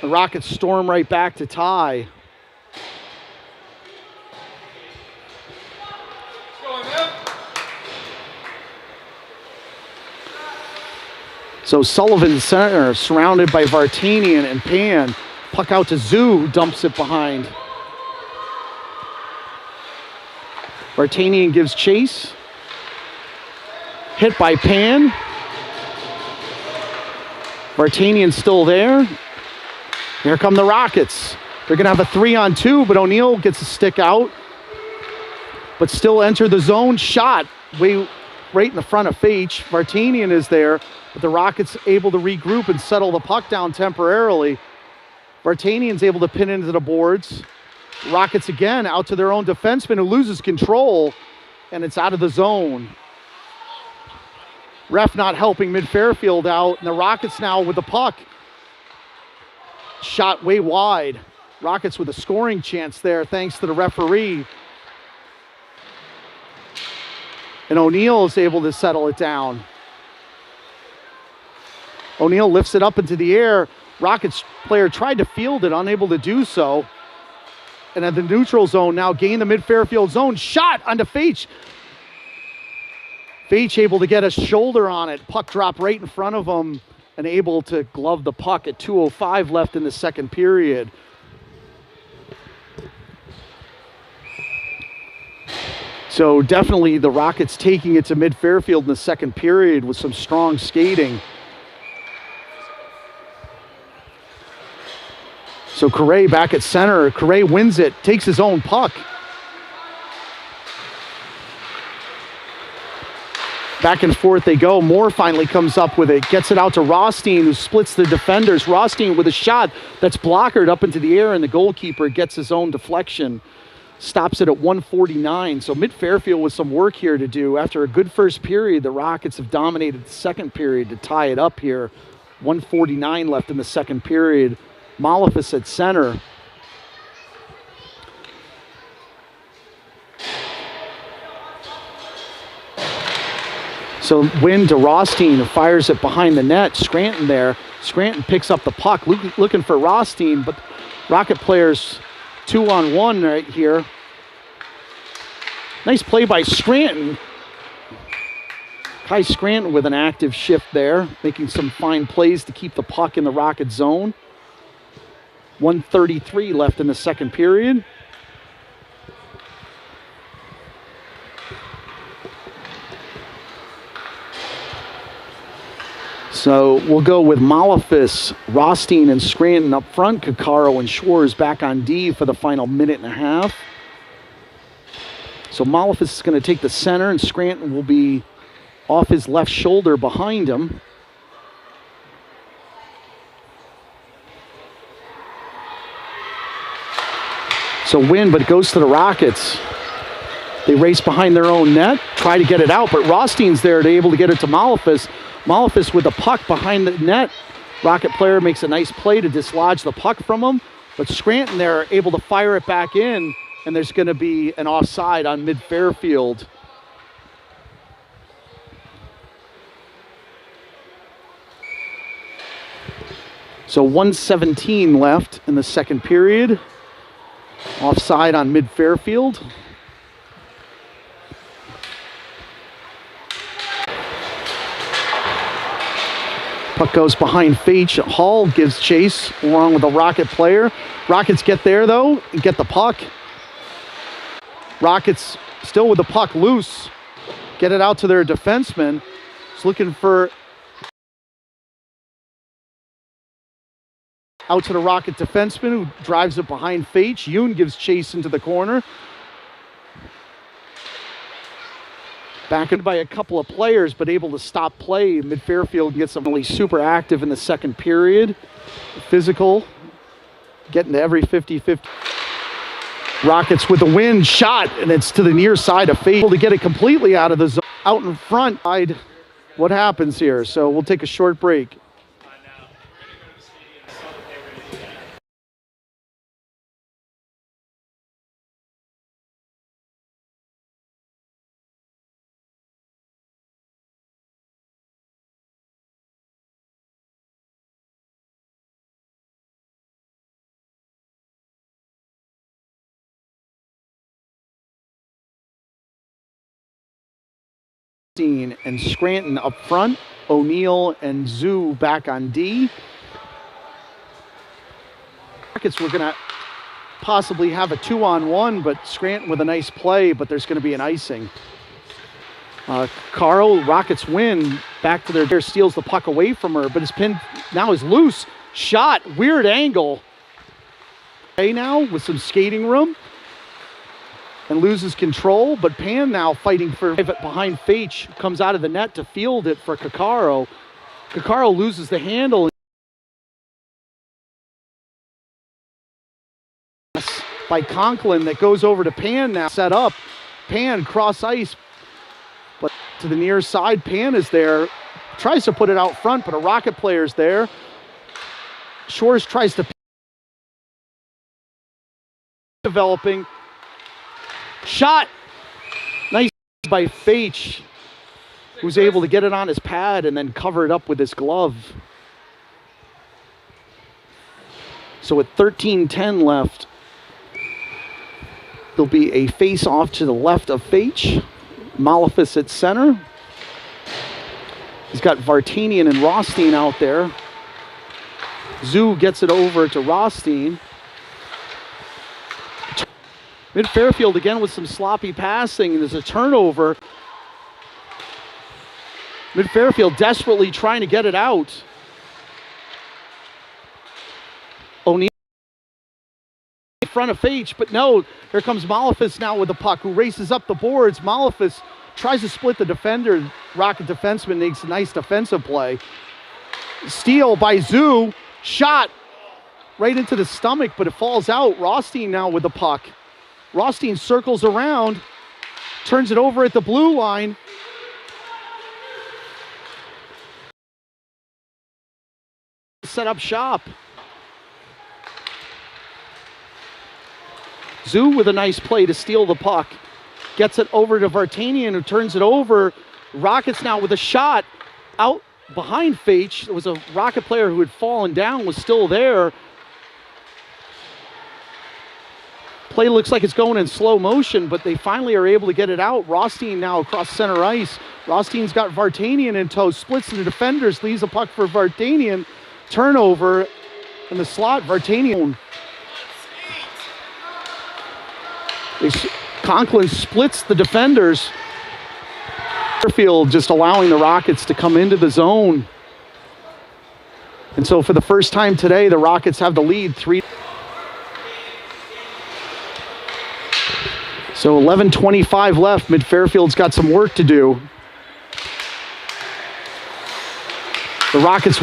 Speaker 1: The Rockets storm right back to tie. So Sullivan center, surrounded by Vartanian and Pan. Puck out to Zoo, who dumps it behind. Vartanian gives chase. Hit by Pan. Vartanian's still there. Here come the Rockets. They're gonna have a 3-on-2, but O'Neill gets a stick out. But still enter the zone. Shot way right in the front of Faich. Vartanian is there, but the Rockets able to regroup and settle the puck down temporarily. Vartanian's able to pin into the boards. Rockets again out to their own defenseman, who loses control, and it's out of the zone. Ref not helping Mid Fairfield out, and the Rockets now with the puck. Shot way wide. Rockets with a scoring chance there thanks to the referee. And O'Neill is able to settle it down. O'Neill lifts it up into the air. Rockets player tried to field it, unable to do so. And at the neutral zone now, gain the Mid Fairfield zone. Shot onto Faich. Faich able to get a shoulder on it. Puck drop right in front of him and able to glove the puck at 2:05 left in the second period. So definitely the Rockets taking it to Mid Fairfield in the second period with some strong skating. So Correa back at center. Correa wins it, takes his own puck. Back and forth they go. Moore finally comes up with it, gets it out to Rothstein, who splits the defenders. Rothstein with a shot that's blockered up into the air, and the goalkeeper gets his own deflection. Stops it at 1:49. So Mid Fairfield with some work here to do. After a good first period, the Rockets have dominated the second period to tie it up here. 1:49 left in the second period. Malefis at center. So win to Rothstein, who fires it behind the net. Scranton there. Scranton picks up the puck, looking for Rothstein, but Rocket players 2-on-1 right here. Nice play by Scranton. Kai Scranton with an active shift there, making some fine plays to keep the puck in the Rocket zone. 1:33 left in the second period. So we'll go with Malefis, Rothstein, and Scranton up front. Kakaro and Schwarz back on D for the final minute and a half. So Malefis is going to take the center, and Scranton will be off his left shoulder behind him. So win, but it goes to the Rockets. They race behind their own net, try to get it out, but Rothstein's there to able to get it to Malefis. Malefis with the puck behind the net. Rocket player makes a nice play to dislodge the puck from him, but Scranton there able to fire it back in, and there's going to be an offside on Mid Fairfield. So 1:17 left in the second period. Offside on Mid Fairfield. Puck goes behind Fage. Hall gives chase along with the Rocket player. Rockets get there though and get the puck. Rockets still with the puck loose. Get it out to their defenseman. It's looking for out to the Rocket defenseman who drives it behind Fage. Yoon gives chase into the corner. Backed by a couple of players, but able to stop play. Mid Fairfield gets them really super active in the second period. Physical, getting to every 50-50. Rockets with the win, shot, and it's to the near side of Fage. Able to get it completely out of the zone. Out in front, what happens here? So we'll take a short break. And Scranton up front, O'Neill and Zoo back on D. Rockets were going to possibly have a 2-on-1, but Scranton with a nice play, but there's going to be an icing. Carl, Rockets win, back to their steals the puck away from her, but his pin now is loose. Shot, weird angle. Okay, now with some skating room. And loses control, but Pan now fighting for it behind Fage, comes out of the net to field it for Kakaro. Kakaro loses the handle by Conklin that goes over to Pan now. Set up, Pan cross ice, but to the near side, Pan is there, tries to put it out front, but a Rocket player's there. Shores tries to developing. Shot, nice by Fage, who's able to get it on his pad and then cover it up with his glove. So with 13:10 left, there'll be a face-off to the left of Fage. Malefis at center. He's got Vartanian and Rothstein out there. Zoo gets it over to Rothstein. Mid Fairfield again with some sloppy passing, and there's a turnover. Mid Fairfield desperately trying to get it out. O'Neill in front of Fage, but no, here comes Malefis now with the puck, who races up the boards. Malefis tries to split the defender. Rocket defenseman makes a nice defensive play. Steal by Zoo, shot right into the stomach, but it falls out. Rothstein now with the puck. Rothstein circles around, turns it over at the blue line. Set up shop. Zoo with a nice play to steal the puck. Gets it over to Vartanian, who turns it over. Rockets now with a shot out behind Fage. There was a Rocket player who had fallen down, was still there. Play looks like it's going in slow motion, but they finally are able to get it out. Rothstein now across center ice. Rothstein's got Vartanian in tow, splits the defenders, leaves a puck for Vartanian. Turnover in the slot, Vartanian. Conklin splits the defenders. Fairfield just allowing the Rockets to come into the zone. And so for the first time today, the Rockets have the lead 3. So 11:25 left. Mid Fairfield's got some work to do. The Rockets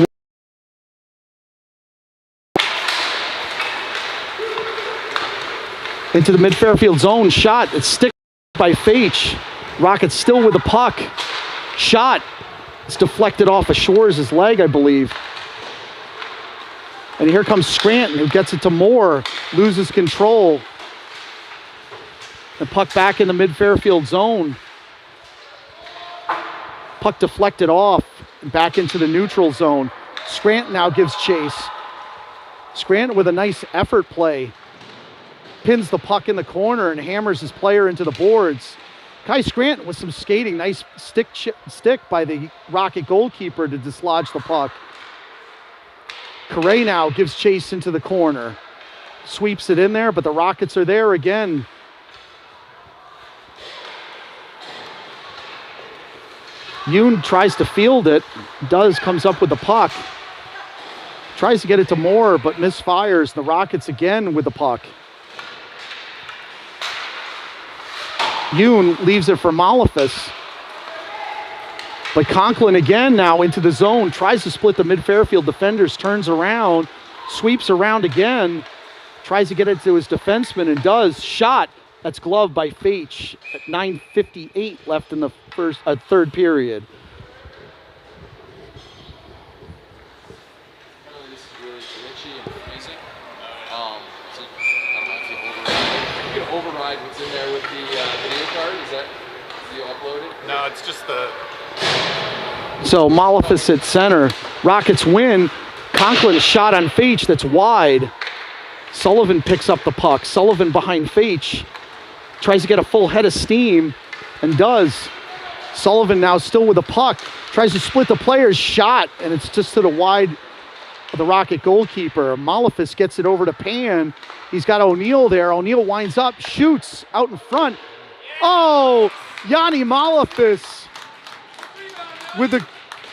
Speaker 1: into the Mid Fairfield zone. Shot. It's stick by Faich. Rockets still with the puck. Shot. It's deflected off of Shores' leg, I believe. And here comes Scranton, who gets it to Moore. Loses control. The puck back in the Mid Fairfield zone. Puck deflected off and back into the neutral zone. Scranton now gives chase. Scranton with a nice effort play. Pins the puck in the corner and hammers his player into the boards. Kai Scranton with some skating. Nice stick by the Rocket goalkeeper to dislodge the puck. Correa now gives chase into the corner. Sweeps it in there, but the Rockets are there again. Yoon tries to field it. Comes up with the puck. Tries to get it to Moore, but misfires. The Rockets again with the puck. Yoon leaves it for Malefis. But Conklin again now into the zone. Tries to split the Mid Fairfield defenders. Turns around. Sweeps around again. Tries to get it to his defenseman and does. Shot. That's gloved by Faich at 9:58 left in the third period.
Speaker 3: This is really glitchy and freezing. So I don't know if you can override what's in there with the video card. Do you upload it?
Speaker 2: No, it's just the.
Speaker 1: So Malefis at center. Rockets win. Conklin shot on Faich that's wide. Sullivan picks up the puck. Sullivan behind Faich. Tries to get a full head of steam and does. Sullivan now still with the puck. Tries to split the players. Shot, and it's just to the wide of the Rocket goalkeeper. Malefis gets it over to Pan. He's got O'Neill there. O'Neill winds up, shoots out in front. Oh, Yanni Malefis with a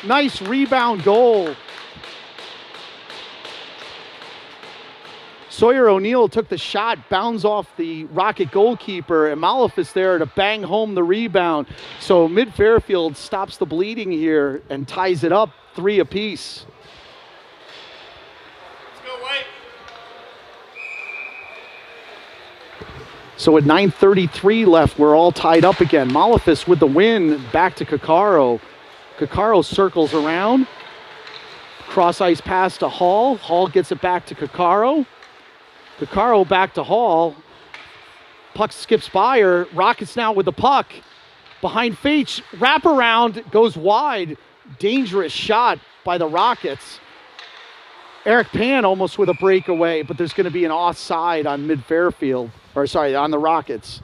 Speaker 1: nice rebound goal. Sawyer O'Neill took the shot, bounds off the Rocket goalkeeper, and Malefis there to bang home the rebound. So Mid Fairfield stops the bleeding here and ties it up 3 apiece.
Speaker 2: Let's go, White.
Speaker 1: So at 9:33 left, we're all tied up again. Malefis with the win, back to Kakaro. Kakaro circles around. Cross ice pass to Hall. Hall gets it back to Kakaro. Kakaro back to Hall. Puck skips by her. Rockets now with the puck. Behind Faich. Wraparound goes wide. Dangerous shot by the Rockets. Eric Pan almost with a breakaway, but there's going to be an offside on Mid Fairfield. Or sorry, on the Rockets.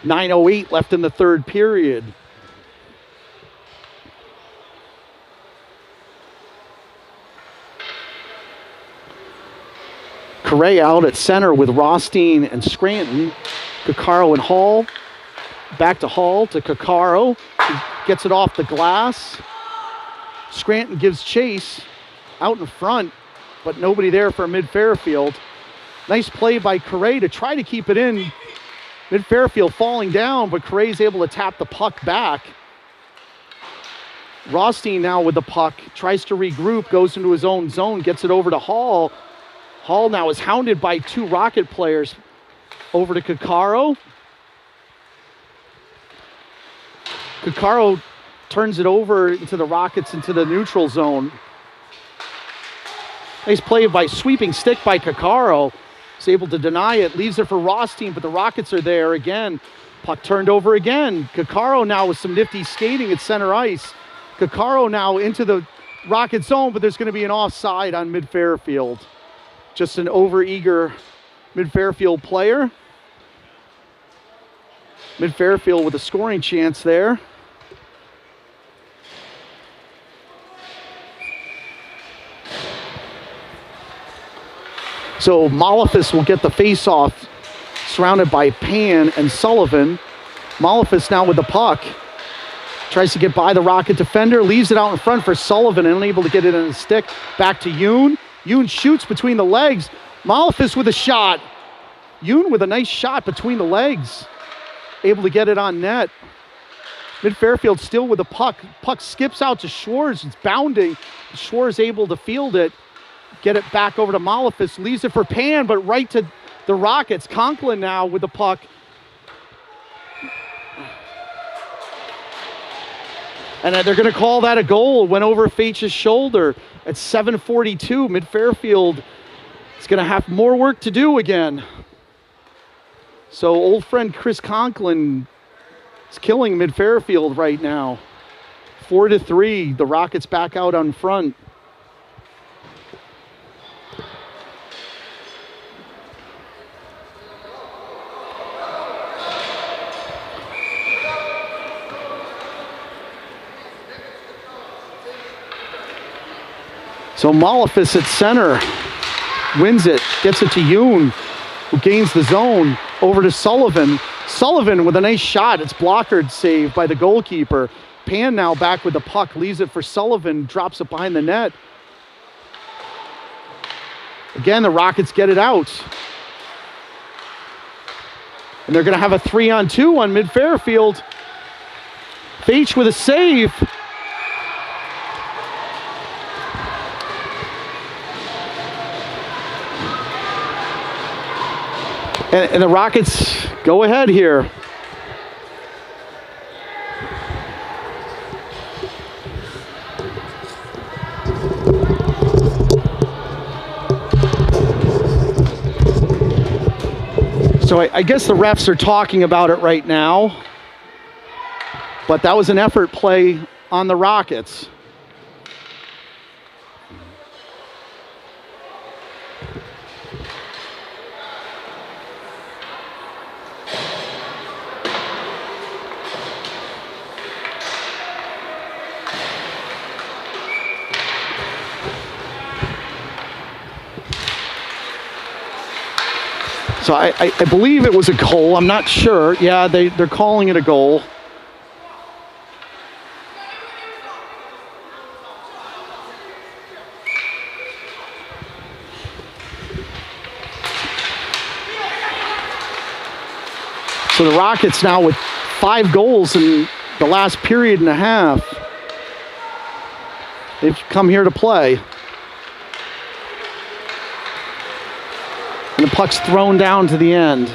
Speaker 1: 9:08 left in the third period. Correa out at center with Rothstein and Scranton. Kakaro and Hall. Back to Hall to Kakaro. He gets it off the glass. Scranton gives chase out in front, but nobody there for Mid Fairfield. Nice play by Correa to try to keep it in. Mid Fairfield falling down, but Correa's able to tap the puck back. Rothstein now with the puck. Tries to regroup, goes into his own zone, gets it over to Hall. Hall now is hounded by 2 Rocket players. Over to Kakaro. Kakaro turns it over into the Rockets into the neutral zone. Nice play by sweeping stick by Kakaro. He's able to deny it, leaves it for Rothstein, but the Rockets are there again. Puck turned over again. Kakaro now with some nifty skating at center ice. Kakaro now into the Rocket zone, but there's going to be an offside on Mid Fairfield. Just an overeager Mid Fairfield player. Mid Fairfield with a scoring chance there. So Malefus will get the face-off, surrounded by Pan and Sullivan. Malefus now with the puck. Tries to get by the Rocket defender, leaves it out in front for Sullivan, unable to get it in his stick. Back to Yoon. Yoon shoots between the legs. Malefus with a shot. Yoon with a nice shot between the legs. Able to get it on net. Mid Fairfield still with the puck. Puck skips out to Schwartz. It's bounding. Schwartz able to field it. Get it back over to Malefus. Leaves it for Pan, but right to the Rockets. Conklin now with the puck. And they're going to call that a goal. Went over Faitch's shoulder at 7:42. Mid Fairfield is going to have more work to do again. So old friend Chris Conklin is killing Mid Fairfield right now. 4-3. The Rockets back out on front. So Malefus at center, wins it, gets it to Yoon, who gains the zone, over to Sullivan. Sullivan with a nice shot. It's blockered save by the goalkeeper. Pan now back with the puck, leaves it for Sullivan, drops it behind the net. Again, the Rockets get it out. And they're going to have a 3-on-2 on Mid Fairfield. Faitch with a save. And the Rockets go ahead here. So I guess the refs are talking about it right now. But that was an effort play on the Rockets. So I believe it was a goal. I'm not sure. Yeah, they're calling it a goal. So the Rockets now with 5 goals in the last period and a half. They've come here to play. And the puck's thrown down to the end.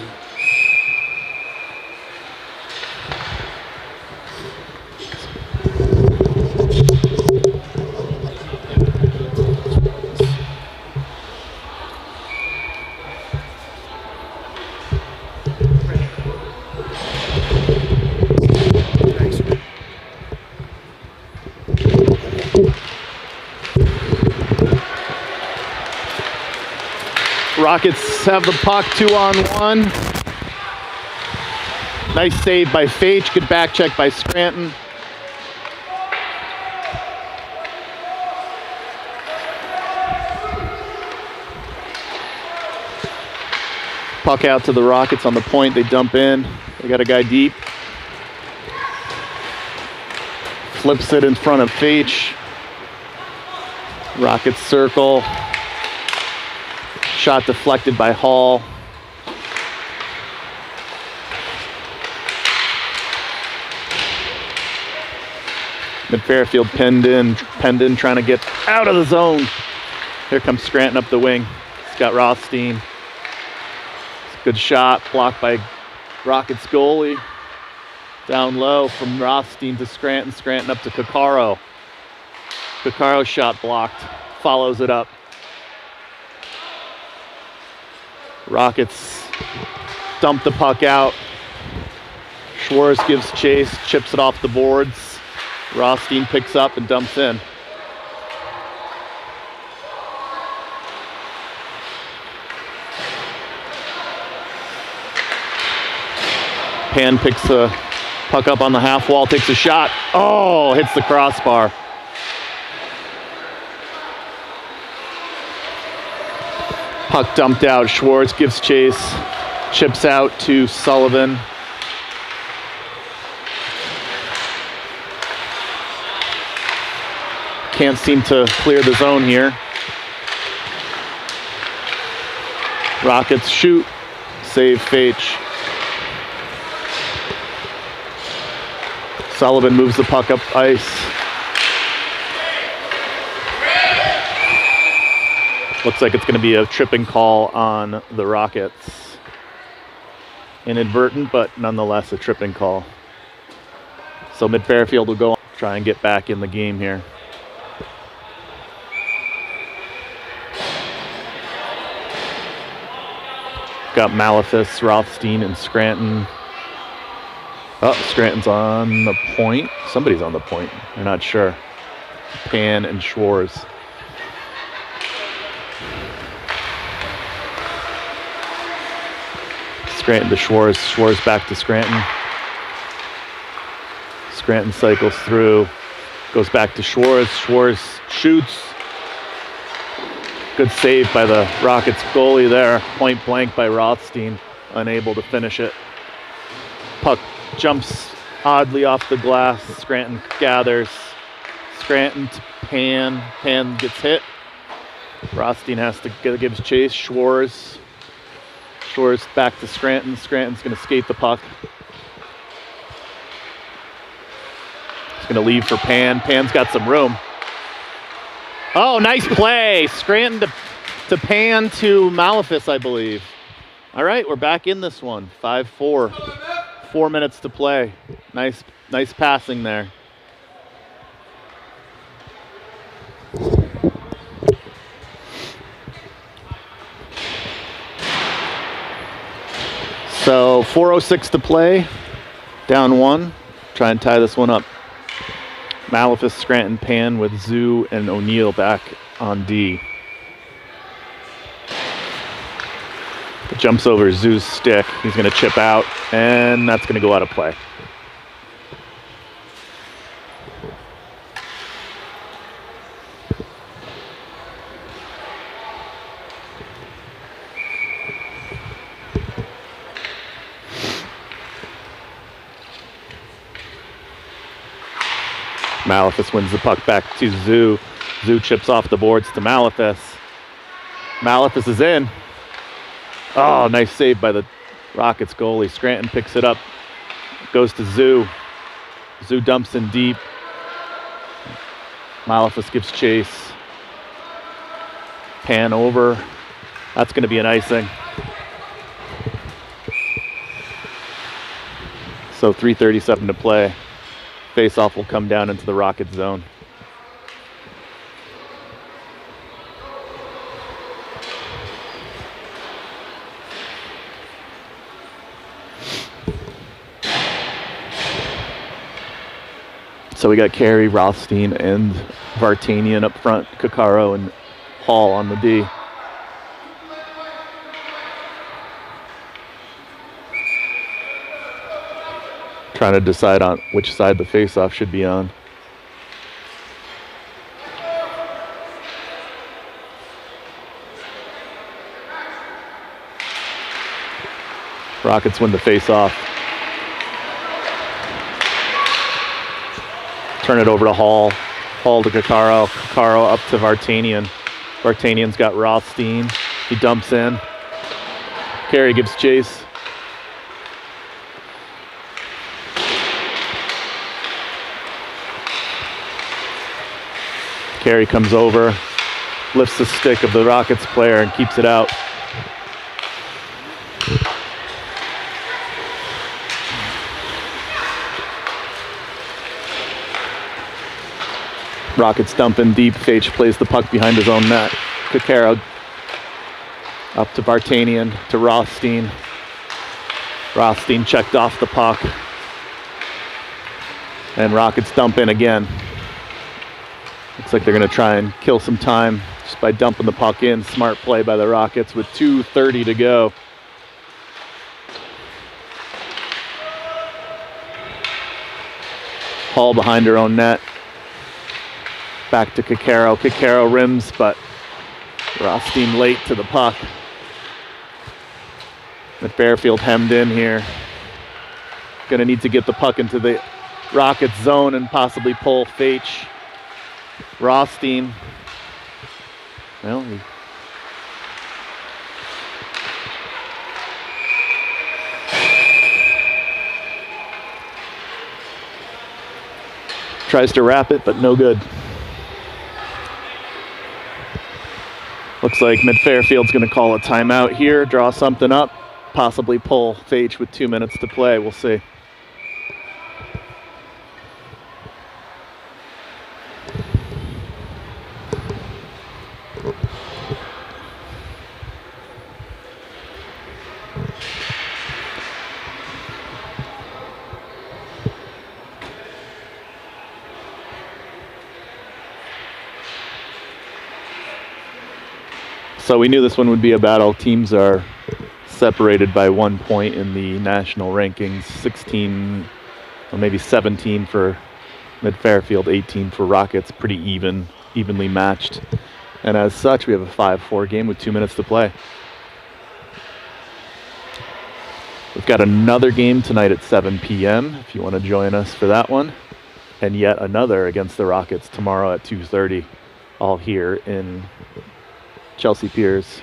Speaker 4: Rockets have the puck 2-on-1. Nice save by Faitch. Good back check by Scranton. Puck out to the Rockets on the point. They dump in. They got a guy deep. Flips it in front of Faitch. Rockets circle. Shot deflected by Hall. Mid Fairfield penned in, trying to get out of the zone. Here comes Scranton up the wing. Scott Rothstein. Good shot, blocked by Rockets goalie. Down low from Rothstein to Scranton. Scranton up to Coccaro. Coccaro's shot blocked. Follows it up. Rockets dump the puck out. Schwartz gives chase, chips it off the boards. Rothstein picks up and dumps in. Pan picks the puck up on the half wall, takes a shot. Oh, hits the crossbar. Puck dumped out. Schwartz gives chase. Chips out to Sullivan. Can't seem to clear the zone here. Rockets shoot. Save Fage. Sullivan moves the puck up ice. Looks like it's going to be a tripping call on the Rockets. Inadvertent, but nonetheless a tripping call. So Mid Fairfield will go on, try and get back in the game here. Got Malefus, Rothstein, and Scranton. Oh, Scranton's on the point. Somebody's on the point. They're not sure. Pan and Schwartz. Scranton to Schwartz. Schwartz back to Scranton. Scranton cycles through. Goes back to Schwartz. Schwartz shoots. Good save by the Rockets goalie there. Point blank by Rothstein. Unable to finish it. Puck jumps oddly off the glass. Scranton gathers. Scranton to Pan. Pan gets hit. Rothstein has to gives chase. Schwartz. Schwartz back to Scranton. Scranton's going to skate the puck. He's going to leave for Pan. Pan's got some room. Oh, nice play. Scranton to Pan to Malefus, I believe. All right, we're back in this one. 5-4. 4 minutes to play. Nice passing there. So 4:06 to play. Down 1. Try and tie this one up. Malefus, Scranton, Pan with Zoo and O'Neill back on D. It jumps over Zoo's stick. He's going to chip out, and that's going to go out of play. Malefus wins the puck back to Zoo. Zoo chips off the boards to Malefus. Malefus is in. Oh, nice save by the Rockets goalie. Scranton picks it up. Goes to Zoo. Zoo dumps in deep. Malefus gives chase. Pan over. That's going to be an icing. So 3:37 to play. Face-off will come down into the Rocket zone. So we got Carey, Rothstein, and Vartanian up front. Kakaro and Hall on the D. Trying to decide on which side the face-off should be on. Rockets win the face-off. Turn it over to Hall. Hall to Kakaro. Kakaro up to Vartanian. Vartanian's got Rothstein. He dumps in. Carey gives chase. Carey comes over, lifts the stick of the Rockets player and keeps it out. Rockets dump in deep. Fage plays the puck behind his own net. Kakaro up to Vartanian, to Rothstein. Rothstein checked off the puck. And Rockets dump in again. Looks like they're going to try and kill some time just by dumping the puck in. Smart play by the Rockets with 2:30 to go. Hall behind her own net. Back to Kakaro. Kakaro rims, but Rothstein late to the puck. Mid Fairfield hemmed in here. Gonna need to get the puck into the Rockets zone and possibly pull Fach. Rothstein. Well, he tries to wrap it, but no good. Looks like Mid Fairfield's going to call a timeout here, draw something up, possibly pull Fach with 2 minutes to play. We'll see. So we knew this one would be a battle. Teams are separated by 1 point in the national rankings. 16, or maybe 17 for Mid Fairfield, 18 for Rockets. Pretty evenly matched. And as such, we have a 5-4 game with 2 minutes to play. We've got another game tonight at 7 p.m. if you want to join us for that one. And yet another against the Rockets tomorrow at 2:30, all here in Chelsea Piers.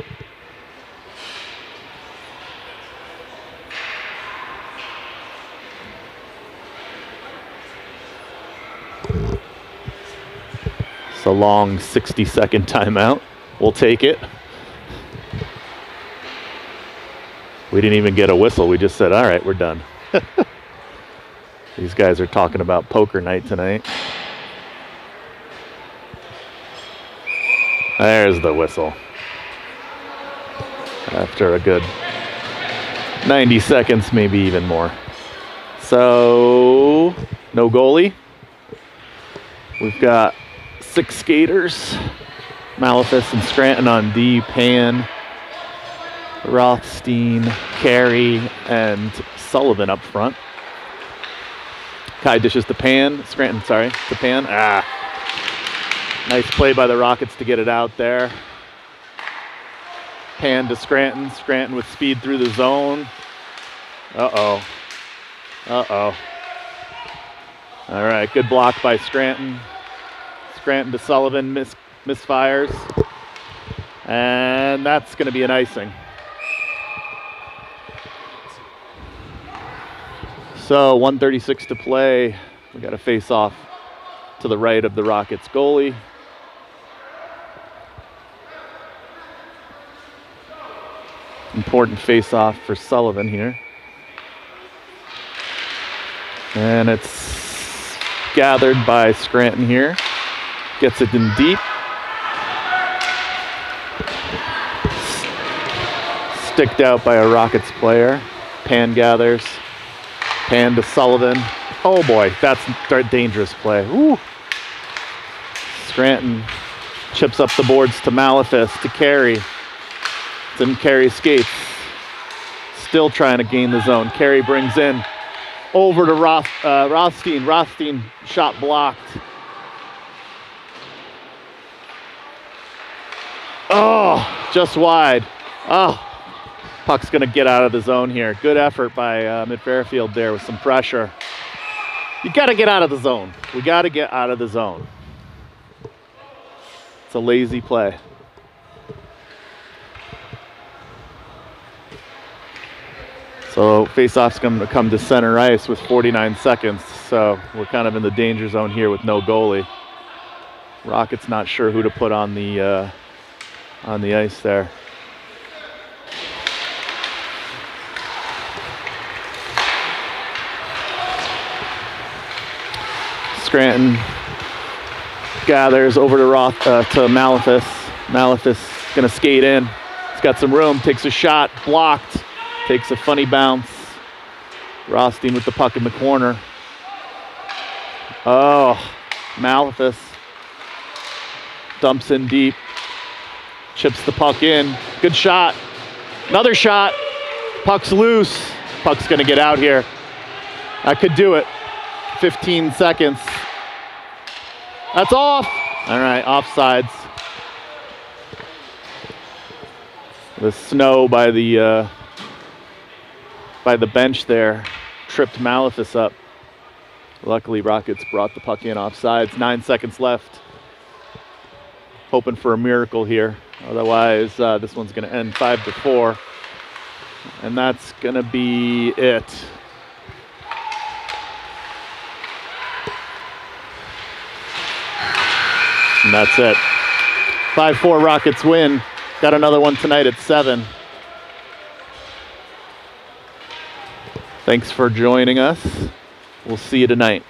Speaker 4: It's a long 60-second timeout. We'll take it. We didn't even get a whistle. We just said, all right, we're done. These guys are talking about poker night tonight. There's the whistle. After a good 90 seconds, maybe even more. So, no goalie. We've got 6 skaters. Malefus and Scranton on D, Pan, Rothstein, Carey, and Sullivan up front. Kai dishes to Pan. Scranton, sorry, to Pan. Nice play by the Rockets to get it out there. Pan to Scranton. Scranton with speed through the zone. Uh-oh. Uh-oh. All right, good block by Scranton. Scranton to Sullivan, misfires. And that's going to be an icing. So 1:36 to play. We got a face-off to the right of the Rockets goalie. Important face-off for Sullivan here. And it's gathered by Scranton here. Gets it in deep. Sticked out by a Rockets player. Pan gathers. Pan to Sullivan. Oh boy, that's a dangerous play. Woo. Scranton chips up the boards to Malefus, to Carey. Then Carey skates. Still trying to gain the zone. Carey brings in over to Rothstein. Rothstein shot blocked. Oh, just wide. Oh, puck's going to get out of the zone here. Good effort by Mid Fairfield there with some pressure. You got to get out of the zone. We got to get out of the zone. It's a lazy play. So face-off's going to come to center ice with 49 seconds. So we're kind of in the danger zone here with no goalie. Rockets not sure who to put on the ice there. Scranton gathers over to Malefus. Malefus gonna skate in. He's got some room, takes a shot, blocked, takes a funny bounce. Rothstein with the puck in the corner. Oh, Malefus dumps in deep, chips the puck in. Good shot. Another shot. Puck's loose. Puck's gonna get out here. That could do it. 15 seconds. That's off. All right, offsides. The snow by the bench there tripped Malithus up. Luckily, Rockets brought the puck in offsides. 9 seconds left. Hoping for a miracle here. Otherwise, this one's going to end 5-4. And that's going to be it. And that's it. 5-4 Rockets win. Got another one tonight at 7. Thanks for joining us. We'll see you tonight.